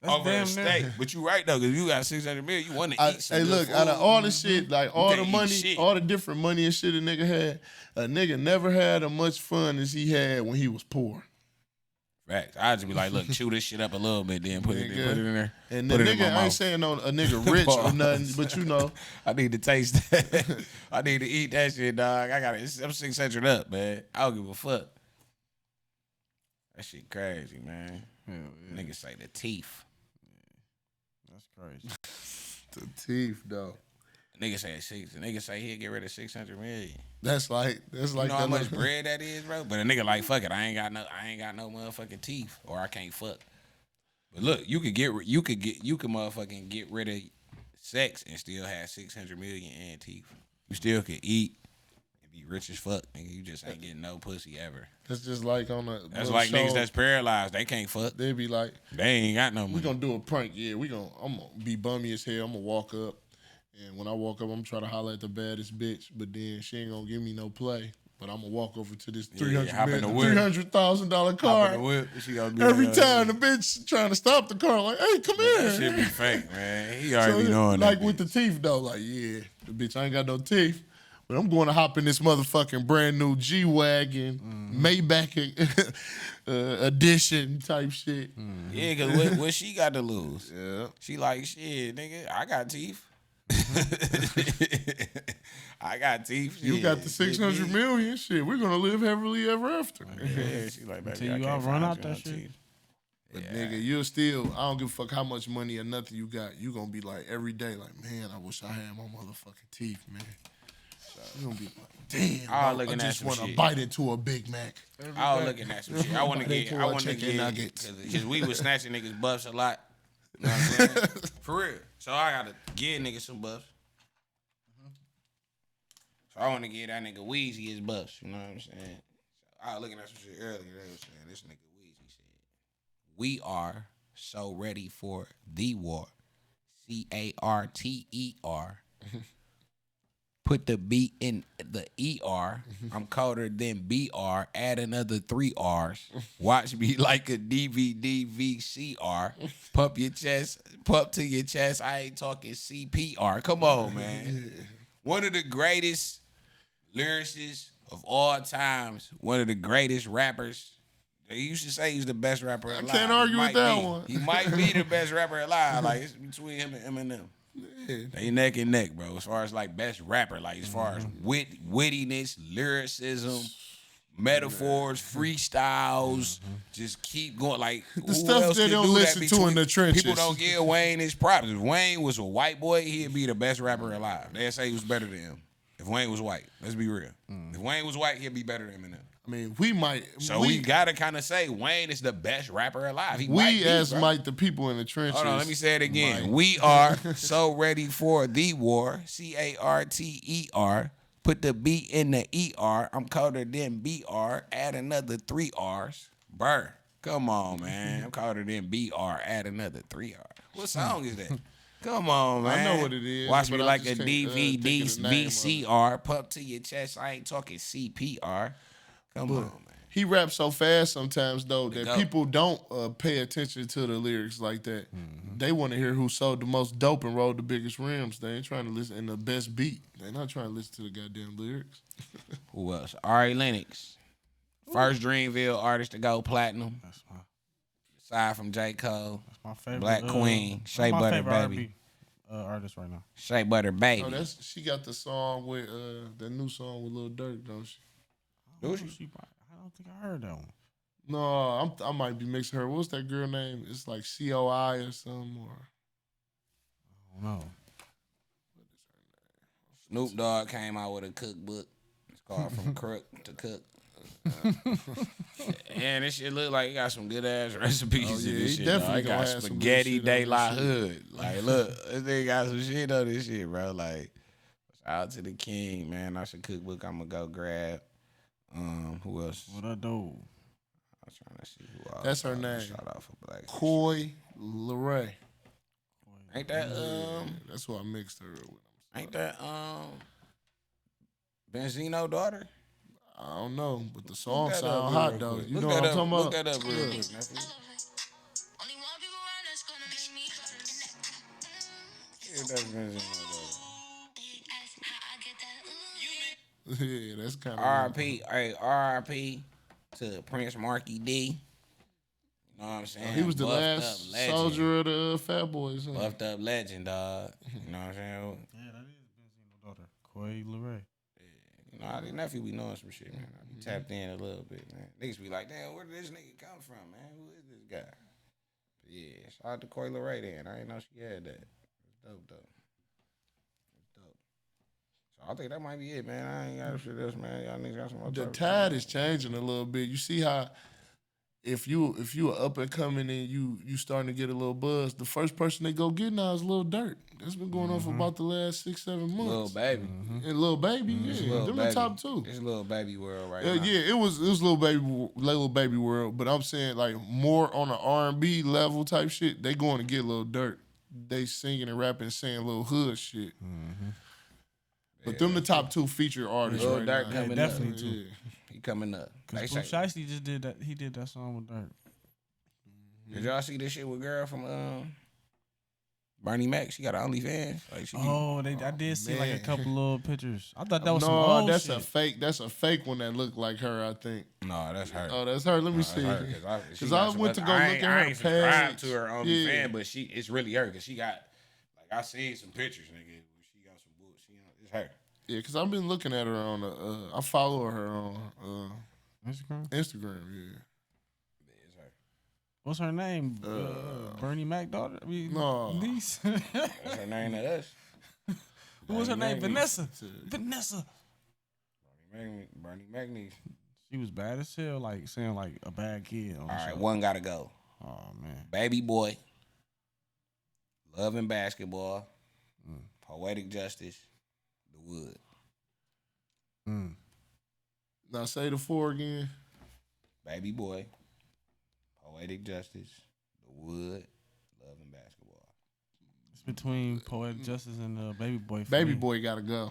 That's Over a damn steak. near. But you right though, cause you got 600 million, you want to eat some hey, good look, food. out of all the shit, like all can't the eat money, shit. all the different money and shit a nigga had, a nigga never had as much fun as he had when he was poor. Facts. I just be like, look, chew this shit up a little bit, then put it in there. And the Put it in nigga, my I ain't mouth. saying no a nigga rich or nothing, but you know, I need to taste that. I need to eat that shit, dog. I'm 600 up, man. I don't give a fuck. That shit crazy, man. Niggas say the teeth. That's crazy. the teeth though. Niggas say he'll get rid of 600 million. That's like You know how that much little- bread that is, bro? But a nigga like, fuck it, I ain't got no motherfucking teeth, or I can't fuck. But look, you could motherfucking get rid of sex and still have 600 million and teeth. You still could eat and be rich as fuck, nigga. You just ain't getting no pussy ever. That's just like on a That's little like show, niggas that's paralyzed. They can't fuck. they be like, They ain't got no we money. gonna do a prank. Yeah, I'm gonna be bummy as hell. I'm gonna walk up, and when I walk up, I'm trying to holler at the baddest bitch, but then she ain't gonna give me no play. But I'm gonna walk over to this hop in the whip. $300,000 Hop in car. the whip, she gonna be Every like, time the bitch trying to stop the car, like, hey, come That here. shit be fake, man. He already be knowing like that. with the teeth though, like yeah, the bitch I ain't got no teeth, but I'm going to hop in this motherfucking brand new G-Wagon Maybach edition type shit. Yeah, cause what she got to lose? Yeah, She like, shit, nigga, I got teeth. I got teeth. you shit. got the 600 million shit. We're gonna live happily ever after. Yeah, she like, baby, Until I you can't outrun find out you that no shit. teeth. But nigga, you'll still, I don't give a fuck how much money or nothing you got. You gonna be like every day, like, man, I wish I had my motherfucking teeth, man. You gonna be like, damn, I bro, looking I at just some want to shit. bite into a Big Mac. I was looking at some shit. I want to They get, pull I out want to chicken get, nuggets. because we was snatching niggas buffs a lot. You know what I'm saying? For real. So I gotta give niggas some buffs. So I want to give that nigga Weezy his buffs. You know what I'm saying? So I was looking at some shit earlier. They was saying this nigga Weezy said, "We are so ready for the war. CARTER. Put the B in the ER. I'm colder than BR. Add another 3 R's. Watch me like a DVD VCR. Pump your chest. Pump to your chest. I ain't talking CPR. Come on, man. One of the greatest lyricists of all times. One of the greatest rappers. They used to say he's the best rapper alive. can't argue He with might that be. one. He might be the best rapper alive. Like, it's between him and Eminem. They neck and neck, bro. As far as like best rapper, like as far as wittiness, lyricism, metaphors, freestyles, just keep going. Like The stuff they don't listen to in the trenches. People don't give Wayne his props. If Wayne was a white boy, he'd be the best rapper alive. They'd say he was better than him. If Wayne was white, let's be real. If Wayne was white, he'd be better than Eminem. I mean, we might. So we gotta kind of say Wayne is the best rapper alive. Might the people in the trenches. Hold on, let me say it again. We are so ready for the war. CARTER. Put the B in the ER. I'm colder than BR. Add another 3 R's. Burr. Come on, man. I'm colder than BR. Add another 3 R. What song is that? Come on, man. I know what it is. Watch me like a just can't, DVD think of the name of it. VCR. Pump to your chest. I ain't talking CPR. Come on, man. He raps so fast sometimes though that dope. people don't pay attention to the lyrics like that. They want to hear who sold the most dope and rolled the biggest rims. They ain't trying to listen in the best beat. They not trying to listen to the goddamn lyrics. Who else? Ari Lennox. First Dreamville artist to go platinum. That's my, Aside from J. Cole. that's my favorite. Black Queen. That's Shea my Butter favorite Baby. R&B, artist right now. Shea Butter Baby. Oh, she got the song with the new song with Lil Durk, don't she? Do she? I don't think I heard that one. No, I might be mixing her. What's that girl name? It's like COI or something. Or I don't know. Snoop Dogg came out with a cookbook. It's called From Crook to Cook. And this shit look like he got some good ass recipes in yeah, this he shit. definitely He gonna got have some good spaghetti shit on de this la shit. hood. Like, look, this nigga got some shit on this shit, bro. Like, shout out to the king, man. That's a cookbook I'm gonna go grab. Who else? What I do? I was trying to see who else. That's her name. Shout out for Black. Coy Leray. Ain't that That's who I mixed her with. Ain't that Benzino daughter? I don't know, but the song Look that sound up hot real though. quick. You Look know what that I'm talking up. about? Look that up real quick, nephew. Yeah, that's Benzino daughter. Yeah, that's kind of R.I.P. Hey, R.I.P. to Prince Marky D. You know what I'm saying? He was the Buffed last up legend. soldier of the Fat Boys. Huh? Buffed up legend, dog. You know what I'm saying? Yeah, that is Benzino daughter. Coy Leray. You know, I nephew be knowing some shit, man. I be tapped in a little bit, man. Niggas be like, damn, where did this nigga come from, man? Who is this guy? But yeah, shout out to Coy Leray then. I didn't know she had that. It's dope, though. It's dope. So I think that might be it, man. I ain't got shit else, man. Y'all niggas got some more The talk. tide is changing a little bit. You see how if you are up and coming and you starting to get a little buzz, the first person they go get now is Lil Durk. That's been going on for about the last 6-7 months. Lil Baby. And Lil Baby, It's yeah, Lil them Baby. the top two. It's Lil Baby world right now. Yeah, it was Lil Baby world, but I'm saying like more on an R&B level type shit. They going to get Lil Durk. They singing and rapping, and saying little hood shit. But them the top two featured artists Lil right Durk now. coming definitely up. too. He coming up. They Because say, Pooh Shiesty just did that. He did that song with Durk. did y'all see this shit with girl from Bernie Mac? She got an OnlyFans. Like she I did see like a man. couple little pictures. I thought that was some old that's shit. a fake. That's a fake one that looked like her. I think. No, that's her. Oh, that's her. Let me see. Because I went to go look at her I ain't subscribed page. to her OnlyFans, but it's really her because she got like I seen some pictures, nigga. She got some bullshit. It's her. Yeah, because I've been looking at her on I follow her on Instagram. Instagram. Yeah. It's her. What's her name? Bernie Mac daughter? I mean, No. niece. That's her name to us. What was her Bernie name? Mac niece. Vanessa. Vanessa. Bernie Mac niece. She was bad as hell, like saying like a bad kid. On All the right, show. one gotta go. Oh man. Baby Boy. Love and Basketball. Poetic Justice. The Wood. Now say the 4 again. Baby Boy. Poetic Justice. The Wood. Love and Basketball. It's between Poetic Justice and Baby Boy. for Baby me. Boy gotta go.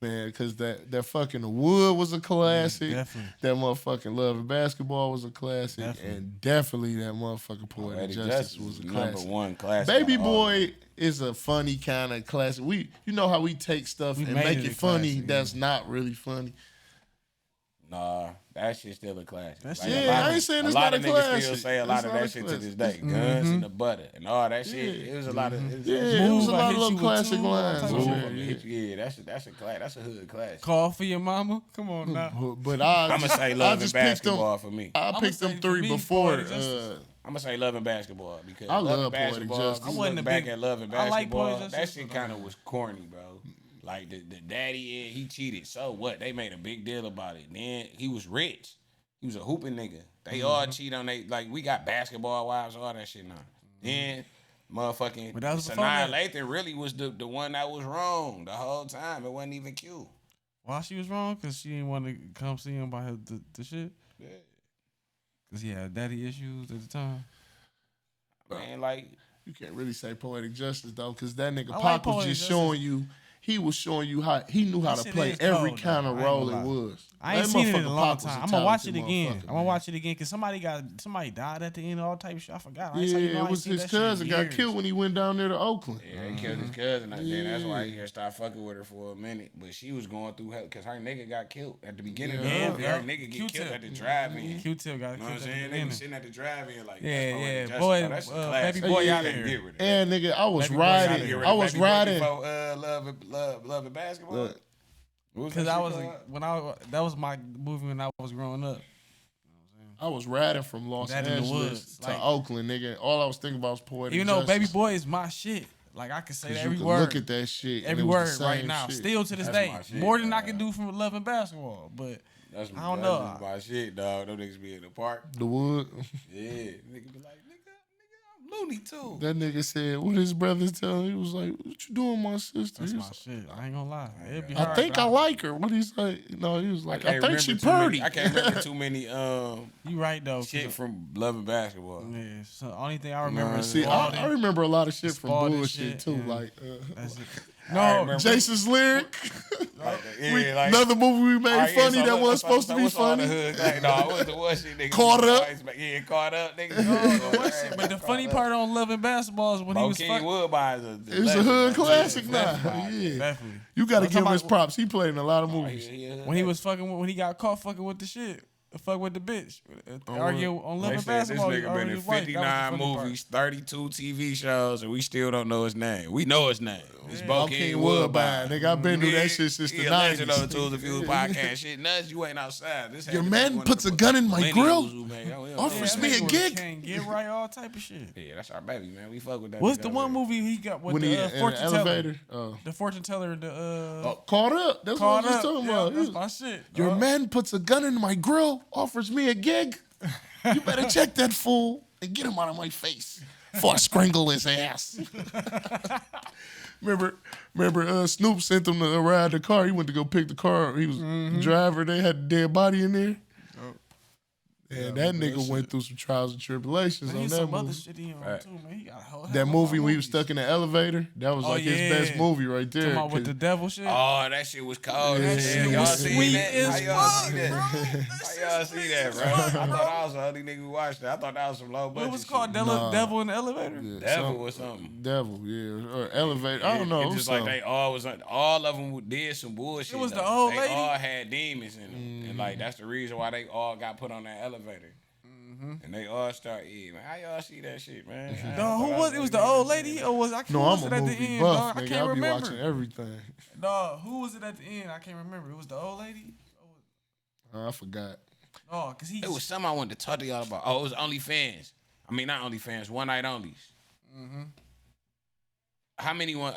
Man, because that fucking Wood was a classic. Definitely. That motherfucking Love and Basketball was a classic. Definitely. And definitely that motherfucking Poetic Justice was a number classic. one classic. Baby out of all of them. Boy is a funny kind of classic. You know how we take stuff We and made make it it a funny classic, that's not really funny. Nah, that shit's still a classic. That Like, shit- Yeah, I ain't saying it's not a lot of niggas classic. still say a It's lot of not a that shit to this classic. day. Guns and the butter and all that shit. It was a lot of. Yeah, it was a Move, I lot of hit little you with classic two, all lines. type of on shit. there, yeah. That's a class. That's a hood class. Call for your mama. Come on now. But I'ma say Love and just picked Basketball them. for me. I I'ma picked say them for three me, before. Poetic Justice. I'm gonna say Love and Basketball because I Love love and Poetic Basketball. Justice. I I wasn't wasn't a back big- at Love and I like Basketball. Poetic That Justice, shit but kind of was corny, bro. Like the daddy, he cheated. So what? They made a big deal about it. Then he was rich. He was a hooping nigga. They all cheat on they like we got basketball wives, all that shit now. Then motherfucking But that was before Sanaa that. Lathan really was the one that was wrong the whole time. It wasn't even cute. Why she was wrong? Because she didn't want to come see him by the shit? Yeah. Because he had daddy issues at the time. Man, like You can't really say Poetic Justice though, because that nigga I like Pop was Poetic just Justice. showing you. He was showing you how he knew how That to shit play is every cold, kind though. of I ain't role gonna it lie. was. I ain't That seen it in motherfucker a long Pop was time. a I'm gonna watch it talented again. motherfucker, I'm gonna man. watch it again because somebody died at the end, all type of shit. I forgot. I ain't say, you know, I Yeah, it ain't was seen his that shit in cousin got years. killed when he went down there to Oakland. yeah, they killed his cousin. Then that's why he had stopped fucking with her for a minute. But she was going through hell because her nigga got killed at the beginning of the Yeah, movie. yeah. Her nigga get Q-tip. killed at the drive-in. Q-tip got You know what I'm killed at the saying? They be beginning. sitting at the drive-in like, Yeah, that's Poetic yeah. Justice. Boy, Oh, that's a classic. Baby Boy You outta can't here. get rid of that. And nigga, I was Baby Boy outta riding. here. I was Baby Boy riding. before, Love and Basketball. Look. What was Because that I shit was called? that was my movie when I was growing up. I was riding from Los That in the Angeles woods, to like- Oakland, nigga. All I was thinking about was Poetic Even though Justice. Baby Boy is my shit. Like I can say 'Cause that you every could word. look at that shit. and Every it was word the right same now. shit. Still to this That's day. my shit, More than I dog. can do from Love and Basketball. But That's I don't that's know. my shit, dog. Them niggas be in the park. The wood. Yeah, nigga be like, nigga, I'm loony too. That nigga said, what his brothers tell him? He was like, what you doing, my sister? that's He my was shit. I ain't gonna lie. It'd be like, hard, I think but I like her. What he say? No, he was like, I think she pretty. I can't remember too many You right though. 'cause- shit from Love and Basketball. Yeah. So only thing I remember is See, I Spalding. remember a lot of shit from Spalding bullshit shit, too. yeah. Like That's it. I No, remember- Jason's lyric. Another movie we made Alright, funny so that look, wasn't so supposed to be what's all the funny. hood thing? No, what's the one shit nigga? Caught up. Yeah, caught up, nigga. no, the one shit. But the funny part on Love and Basketball is when he was King fucking. Woodbine is It's a hood classic now. Yeah, Definitely. you got to I'm give him talking his about- props. He played in a lot of movies. When he was fucking, when he got caught fucking with the shit, fuck with the bitch, arguing on Love They and said this Basketball. he nigga been argued in his wife. That was the 59 funny part. movies, 32 TV shows, and we still don't know his name. We know his name. It's Bo King King Woodbine. Woodbine. Nigga, I've been through that shit since the He a legend 90s. on the 2sNphews podcast. Shit nuts, you ain't outside. This Your had to be man one of puts the a gun in my millennials grill, who made- oh, yeah, offers yeah, me a Nigga gig. Can't get right, all type of shit. Yeah, that's our baby, man. We fuck with that. What's nigga the over one there. movie he got with When he the in the fortune teller? elevator. The fortune teller, the Caught up. That's caught what I was up. talking Yeah, about. He that's was- my shit. Your dog. man puts a gun in my grill, offers me a gig. You better check that fool and get him out of my face before I strangle his ass. remember, Snoop sent him to ride the car. He went to go pick the car. He was the driver. They had a dead body in there. And that nigga went through some trials and tribulations Man, on he's that some other movie. shit he on too, man. He got a whole That movie when he was stuck in the elevator, that was Oh, like his yeah. best movie right there. Talking about with 'cause- the devil shit. Oh, that shit was cold. Yeah, That shit y'all was seen sweet that? as How y'all fuck, see that? bro. How y'all see that, bro? I thought I was the only nigga who watched that. I thought that was some low budget. What was it called? shit. Devil in the elevator? Yeah, Devil or something. Devil, yeah, or elevator. I don't know. It's just like they all was all of them did some bullshit. It was the though. old they lady? all had demons in them, and like that's the reason why they all got put on that elevator. And they all start eating. Man, how y'all see that shit, man? No, who was it? Was the old lady or was I can't No, was I'm it a at the movie end? buff, Dog? I nigga. can't I'll be remember. watching everything. No, who was it at the end? I can't remember. It was the old lady. I forgot. Oh, cause he. It was something I wanted to talk to y'all about. Oh, it was OnlyFans. I mean, not OnlyFans. One night onlys. How many one?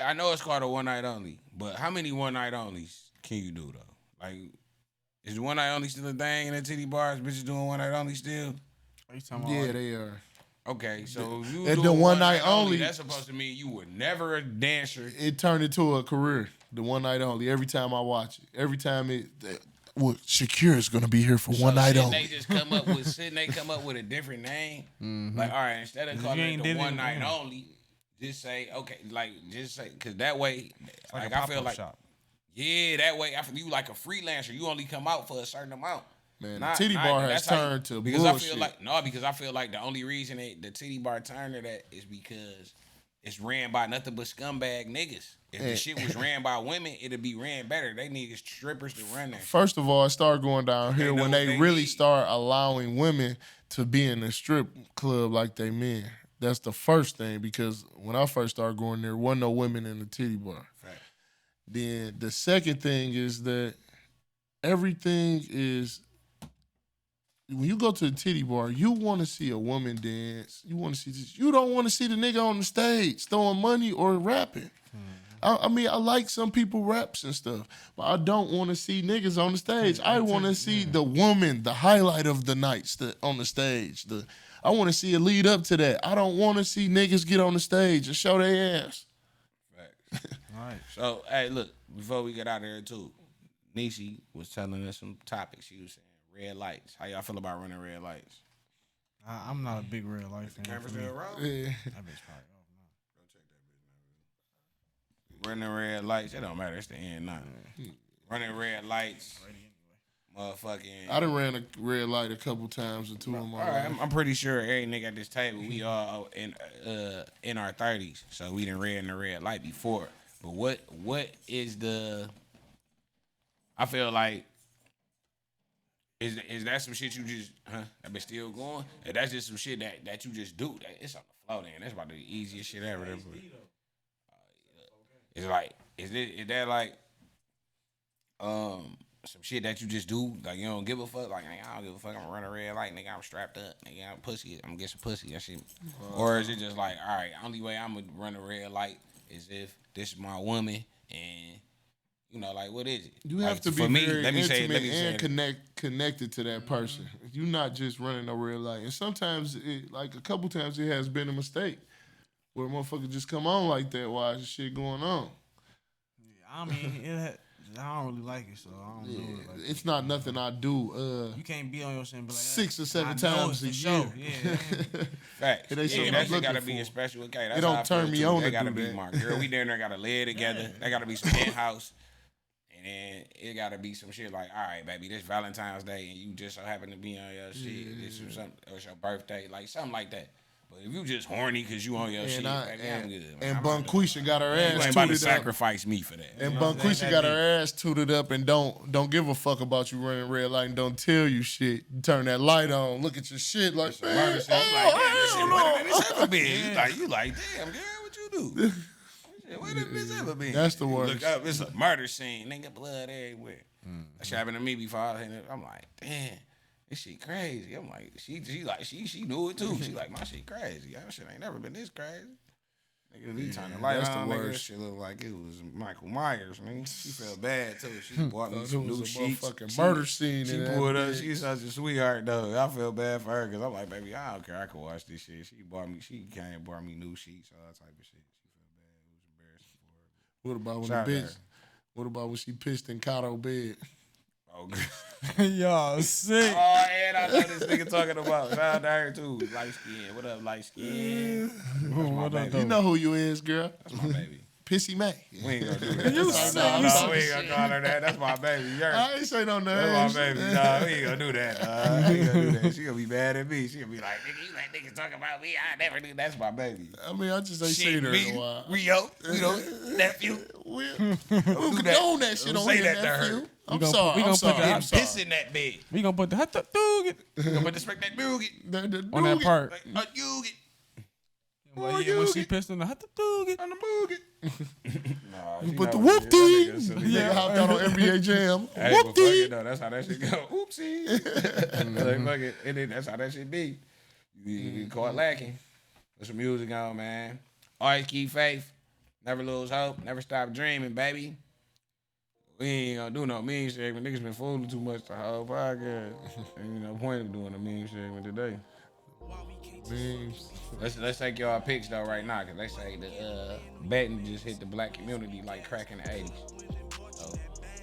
I know it's called a one night only, but how many one night onlys can you do though? Like, is one night only still a thing in the titty bars? Bitches doing one night only still? Are you talking about? Yeah, they are. Okay, so if you And do the a one night only- that's supposed to mean you were never a dancer. It turned into a career. The one night only. Every time I watch it, every time well, Shakira is gonna be here for one night shouldn't only. They just come up with shouldn't they come up with a different name? Like, all right, instead of calling ain't it did the it, one night yeah. only, just say okay, like just say because that way, Like like a I feel pop-up like shop. yeah, that way I feel you like a freelancer. You only come out for a certain amount. Man, the titty bar has that's how you- turned to because bullshit. I feel like the only reason the titty bar turned to that is because it's ran by nothing but scumbag niggas. If the shit was ran by women, it'd be ran better. They need strippers to run that shit. First of all, it started going downhill when they really start allowing women to be in the strip club like they men. That's the first thing, because when I first started going there wasn't no women in the titty bar. Right. Then the second thing is that everything is, when you go to the titty bar, you want to see a woman dance. You want to see this. You don't want to see the nigga on the stage throwing money or rapping. I mean, I like some people raps and stuff, but I don't want to see niggas on the stage. I want to see the woman, the highlight of the night on the stage. I want to see it lead up to that. I don't want to see niggas get on the stage and show their ass. Right. All right. So, hey, look, before we get out of here, too, Nishi was telling us some topics. She was saying red lights. How y'all feel about running red lights? I'm not a big red light fan. Cameras still around? Yeah. That bitch probably off now. Go check that bitch now. Running red lights, it don't matter. It's the end now. Running red lights, motherfucking. I done ran a red light a couple times or two in my life. I'm pretty sure every nigga at this table, we all in our 30s, so we done ran the red light before. But what is the? I feel like. Is that some shit you just, that bitch still going? And that's just some shit that you just do. It's on the flow then. That's about the easiest shit ever. It's like, is that like some shit that you just do? Like you don't give a fuck? Like, I don't give a fuck. I'm gonna run a red light, nigga. I'm strapped up. Nigga, I'm pussy. I'm gonna get some pussy. That shit. Or is it just like, all right, only way I'm gonna run a red light is if this is my woman and you know, like, what is it? You like, have to be very intimate and connected to that person. You're not just running a red light. And sometimes, like a couple times, it has been a mistake where a motherfucker just come on like that while there's shit going on. Yeah, I mean, I don't really like it, so I don't do it. Like it's not nothing I do. You can't be on your shit and be like 6 or 7 times a year. Yeah. Facts. That shit gotta be a special occasion. It don't turn me on. They gotta be my girl. We there gotta lay together. They gotta be some in-house. And then it gotta be some shit like, all right, baby, this Valentine's Day, and you just so happen to be on your shit. This is something, or it's your birthday, like something like that. But if you just horny because you on your shit, baby, I'm good. And Bunquisha got her ass tooted up. You ain't about to sacrifice me for that. And Bunquisha got her ass tooted up and don't give a fuck about you running red light and don't tell you shit. You turn that light on, look at your shit like, man, like, damn, this ever been? You like, damn, girl, what you do? Where did this ever been? That's the worst. Look up, it's a murder scene. Nigga, blood everywhere. That shit happened to me before. I'm like, damn, this shit crazy. I'm like, she knew it too. She like, my shit crazy. That shit ain't never been this crazy. Nigga, we turned the light on. Nigga, that shit looked like it was Michael Myers. Nigga, she felt bad too. She bought me some new sheets. Murder scene. She pulled up. She's such a sweetheart though. I feel bad for her because I'm like, baby, I don't care. I can watch this shit. She came and bought me new sheets, all that type of shit. What about when the bitch? What about when she pissed in Kato bed? Oh, y'all sick. Oh, and I know this nigga talking about. Shout out to her too. Light skin. What up, light skin? What up, you know who you is, girl. That's my baby. Pissy May. We ain't gonna do that. We ain't gonna call her that. That's my baby. I ain't say no names. That's my baby. Nah, we ain't gonna do that. We ain't gonna do that. She gonna be mad at me. She gonna be like, nigga, you let niggas talk about me. I never do. That's my baby. I mean, I just ain't seen her in a while. Rio, nephew. We condone that shit on here, nephew. I'm sorry. We gonna put the piss in that bed. We gonna put the hot dog. We gonna put the spec that doogie on that part. Like, doogie. When she pissed in the hot dog on the boogie. Nah, you put the whoop-dee. Nigga hopped out on NBA Jam. Hey, whoop-dee. That's how that shit go. Oopsie. And then that's how that shit be. You caught lacking. Put some music on, man. Always keep faith. Never lose hope. Never stop dreaming, baby. We ain't gonna do no meme segment. Niggas been fooling too much the whole podcast. Ain't no point of doing a meme segment today. Memes. Let's take y'all picks though right now, cause they say the betting just hit the black community like crack in the 80s. So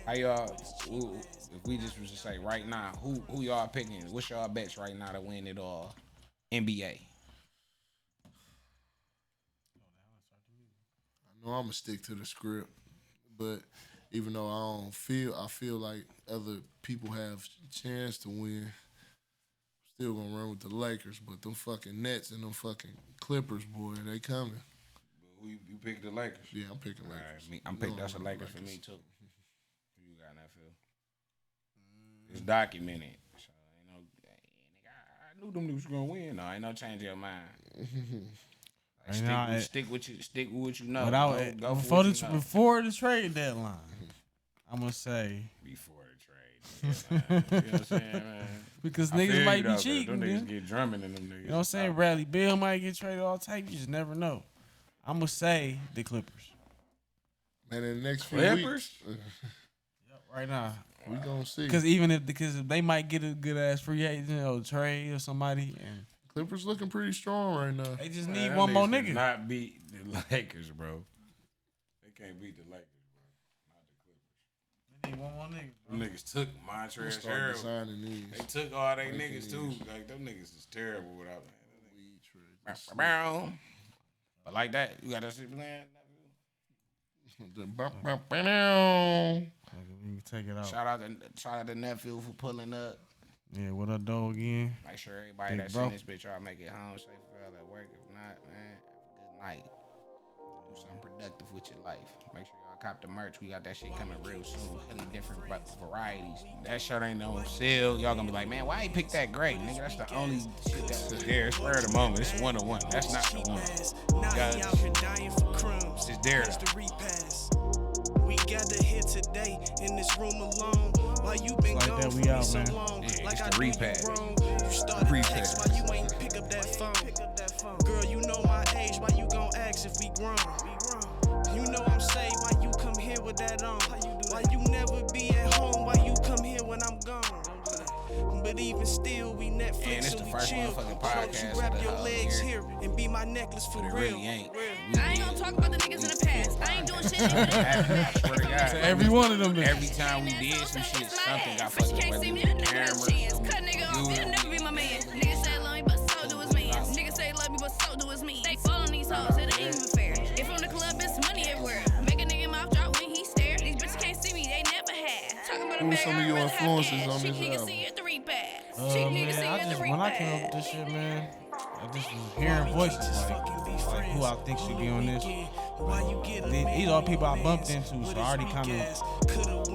how y'all? If we just was to say right now, who y'all picking? What's y'all bets right now to win it all? NBA. I know I'm gonna stick to the script, but even though I feel like other people have chance to win. Still gonna run with the Lakers, but them fucking Nets and them fucking Clippers, boy, they coming. You picked the Lakers. Yeah, I'm picking Lakers. Right, I'm picking that's the Lakers for me too. Who you got in that field? It's documented. So I knew them niggas was gonna win. No, ain't no change your mind. Stick with what you know. But go before the trade deadline, I'm gonna say before the trade deadline. You know what I'm saying, man? Because niggas might be cheating. Them niggas get drumming in them niggas. You know what I'm saying? Bradley Beal might get traded all type. You just never know. I'm gonna say the Clippers. Man, in the next few weeks, right now we gonna see. Because if they might get a good ass free agent or trade or somebody, and Clippers looking pretty strong right now. They just need one more nigga. Not beat the Lakers, bro. They can't beat the Lakers, bro. Not the Clippers. They need one more nigga. Them niggas took Montrezl Harrell. They took all they niggas too. Like them niggas is terrible without that. But like that, you got that shit playing. Take it out. Shout out to Nephew for pulling up. Yeah, what up, dog? Again. Make sure everybody that's in this bitch, y'all make it home safe for all at work. If not, man, good night. Do something productive with your life. Make sure y'all cop the merch. We got that shit coming real soon. Any different varieties. That shirt ain't on sale. Y'all gonna be like, man, why he picked that gray? Nigga, that's the only shit that's there. Spur of the moment. It's 101. That's not the one. Guys, it's there. We gather here today in this room alone. Why you been gone that, for we out, so man. long? Yeah, like it's I the do you repass. wrong. You started to text why you ain't pick up that phone. Girl, you know my age. Why you gon' ask if we grown? You know I'm saved. Why you come here with that on? Why you never be at home? Why you come here when I'm gone? But even still, we Netflix it's and the we first chill. motherfucking Why don't podcast you wrap of the your whole legs year. here and be my necklace for But it real? really ain't. I ain't gonna talk about the niggas in the past. I ain't doing shit. Swear to God. Every one of them. Every time we did some shit, something got But you fucking can't see me, whether that it nigga was got a chance. camera, Cut nigga off, he'll never be my man. Niggas say love me, but so do his man. Niggas say love me, but so do his me. They fall on these hoes, it ain't even fair. If I'm the club, it's money everywhere. Make a nigga mouth drop when he stare. These bitches can't see me, they never had. Talking about a Who bag, some of your influences on Chick this nigga album? see you at the repass. Man, when I came up with this shit, man, I just was hearing voices like who I think should be on this. These are people I bumped into, so I already kind of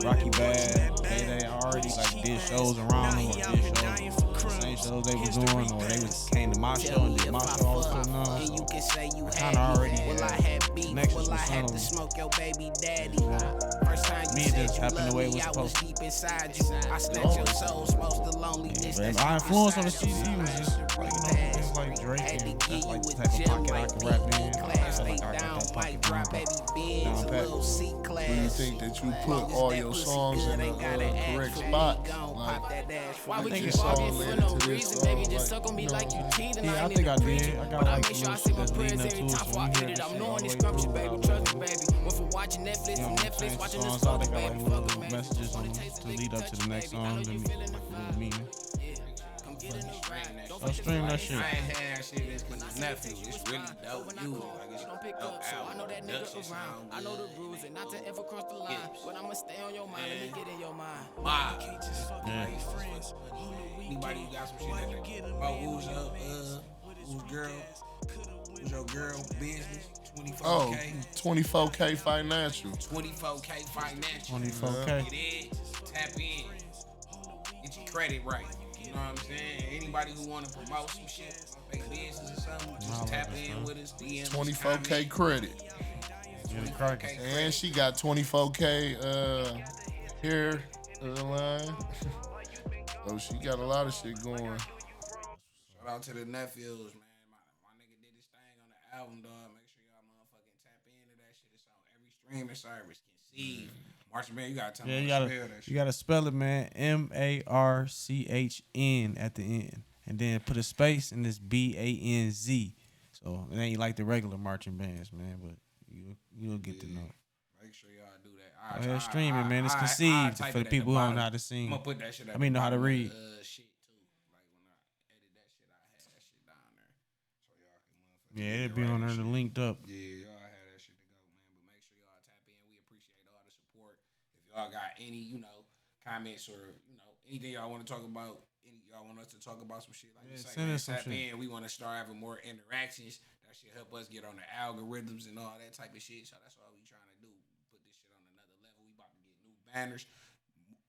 Rocky Bad. They already like did shows around them, or did shows, same shows they was doing, or they came to my show and did my show I was putting on. And you can say you I kind of already had beef. connections Well, I with some had of to them. smoke your baby daddy. First time you Me, it said just you happened the love way it me, was I was supposed to. deep inside you. I snatched your soul, supposed to loneliness. Man, my influence on the CD was just like, it's like Drake, and that's like the type of pocket I can rap in. I feel like I got that pocket down pat. Do you think that you put all your songs in the correct spot? Like, this song led to this song. Yeah, I think I did. I got like some shit that's leading up to it, so we hear this shit all the way through without looking. You know what I'm saying? Songs out, they got like little messages on them to lead up to the next song, like a little meaning. So stream that shit. I ain't had that shit because it's nephew. It's really dope music. Like it's dope album. Production sound I know the rules and not to ever cross the line. But I'ma stay on your mind, let me get in your mind. Wow. Yeah. Anybody who got some shit that oh, who's your girl business? 24K. Oh, 24K financial. 24K financial. 24K. Get in, tap in, get your credit right. You know what I'm saying? Anybody who want to promote some shit, make business or something, just tap in with us. DM 24K credit. And she got 24K hair line. So she got a lot of shit going. Shout out to the nephews, man. My nigga did this thing on the album, dog. Make sure y'all motherfucking tap into that shit. It's on every streaming service. Conceive. Marshall, man, you gotta tell me You how to spell that shit. you gotta spell it, man. MARCHN at the end, and then put a space and it's BANZ. So it ain't like the regular marching bands, man, but you'll get to know. Make sure y'all do that. Go ahead, stream it, man. It's conceived for the people who don't know how to sing. I'm gonna put that shit at I mean, know how to read. Shit too. Like when I edit that shit, I had that shit down there, so y'all can motherfucking. Yeah, it'll be on there linked up. Yeah, y'all had that shit to go, man. But make sure y'all tap in. We appreciate all the support. If y'all got any, comments or anything y'all want to talk about, y'all want us to talk about some shit like this, send us some tap shit. in. We want to start having more interactions. That That shit help us get on the algorithms and all that type of shit. So that's all we trying to do. Put this shit on another level. We about to get new banners,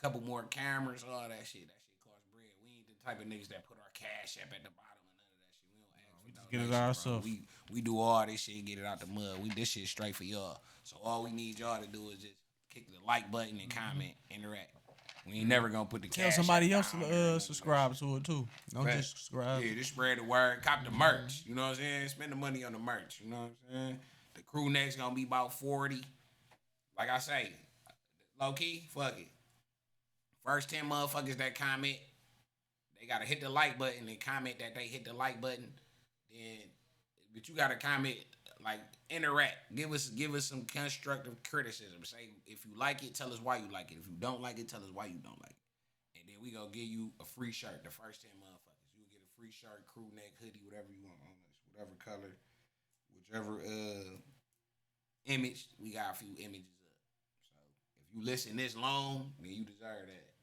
couple more cameras, all that shit. That shit costs bread. We ain't the type of niggas that put our cash up at the bottom and none of that shit. We don't ask for just get it ourselves. We do all this shit and get it out the mud. This shit straight for y'all. So all we need y'all to do is just kick the like button and comment, interact. We ain't never gonna put the Tell cash. somebody else to subscribe to it too. Don't just subscribe. Yeah, just spread the word. Cop the merch. You know what I'm saying? Spend the money on the merch. You know what I'm saying? The crew next gonna be about 40. Like I say, low key, fuck it. First 10 motherfuckers that comment, they gotta hit the like button and comment that they hit the like button. Then, but you gotta comment, like, interact. Give us some constructive criticism. Say if you like it, tell us why you like it. If you don't like it, tell us why you don't like it. And then we gonna give you a free shirt. The first 10 motherfuckers, you'll get a free shirt, crew neck, hoodie, whatever you want on us, whatever color, whichever image. We got a few images up. So if you listen this long, then you deserve that.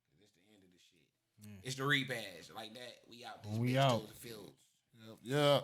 Cause it's the end of the shit. It's the repass like that. We out. This We bitch out. 2sNphews. Yep.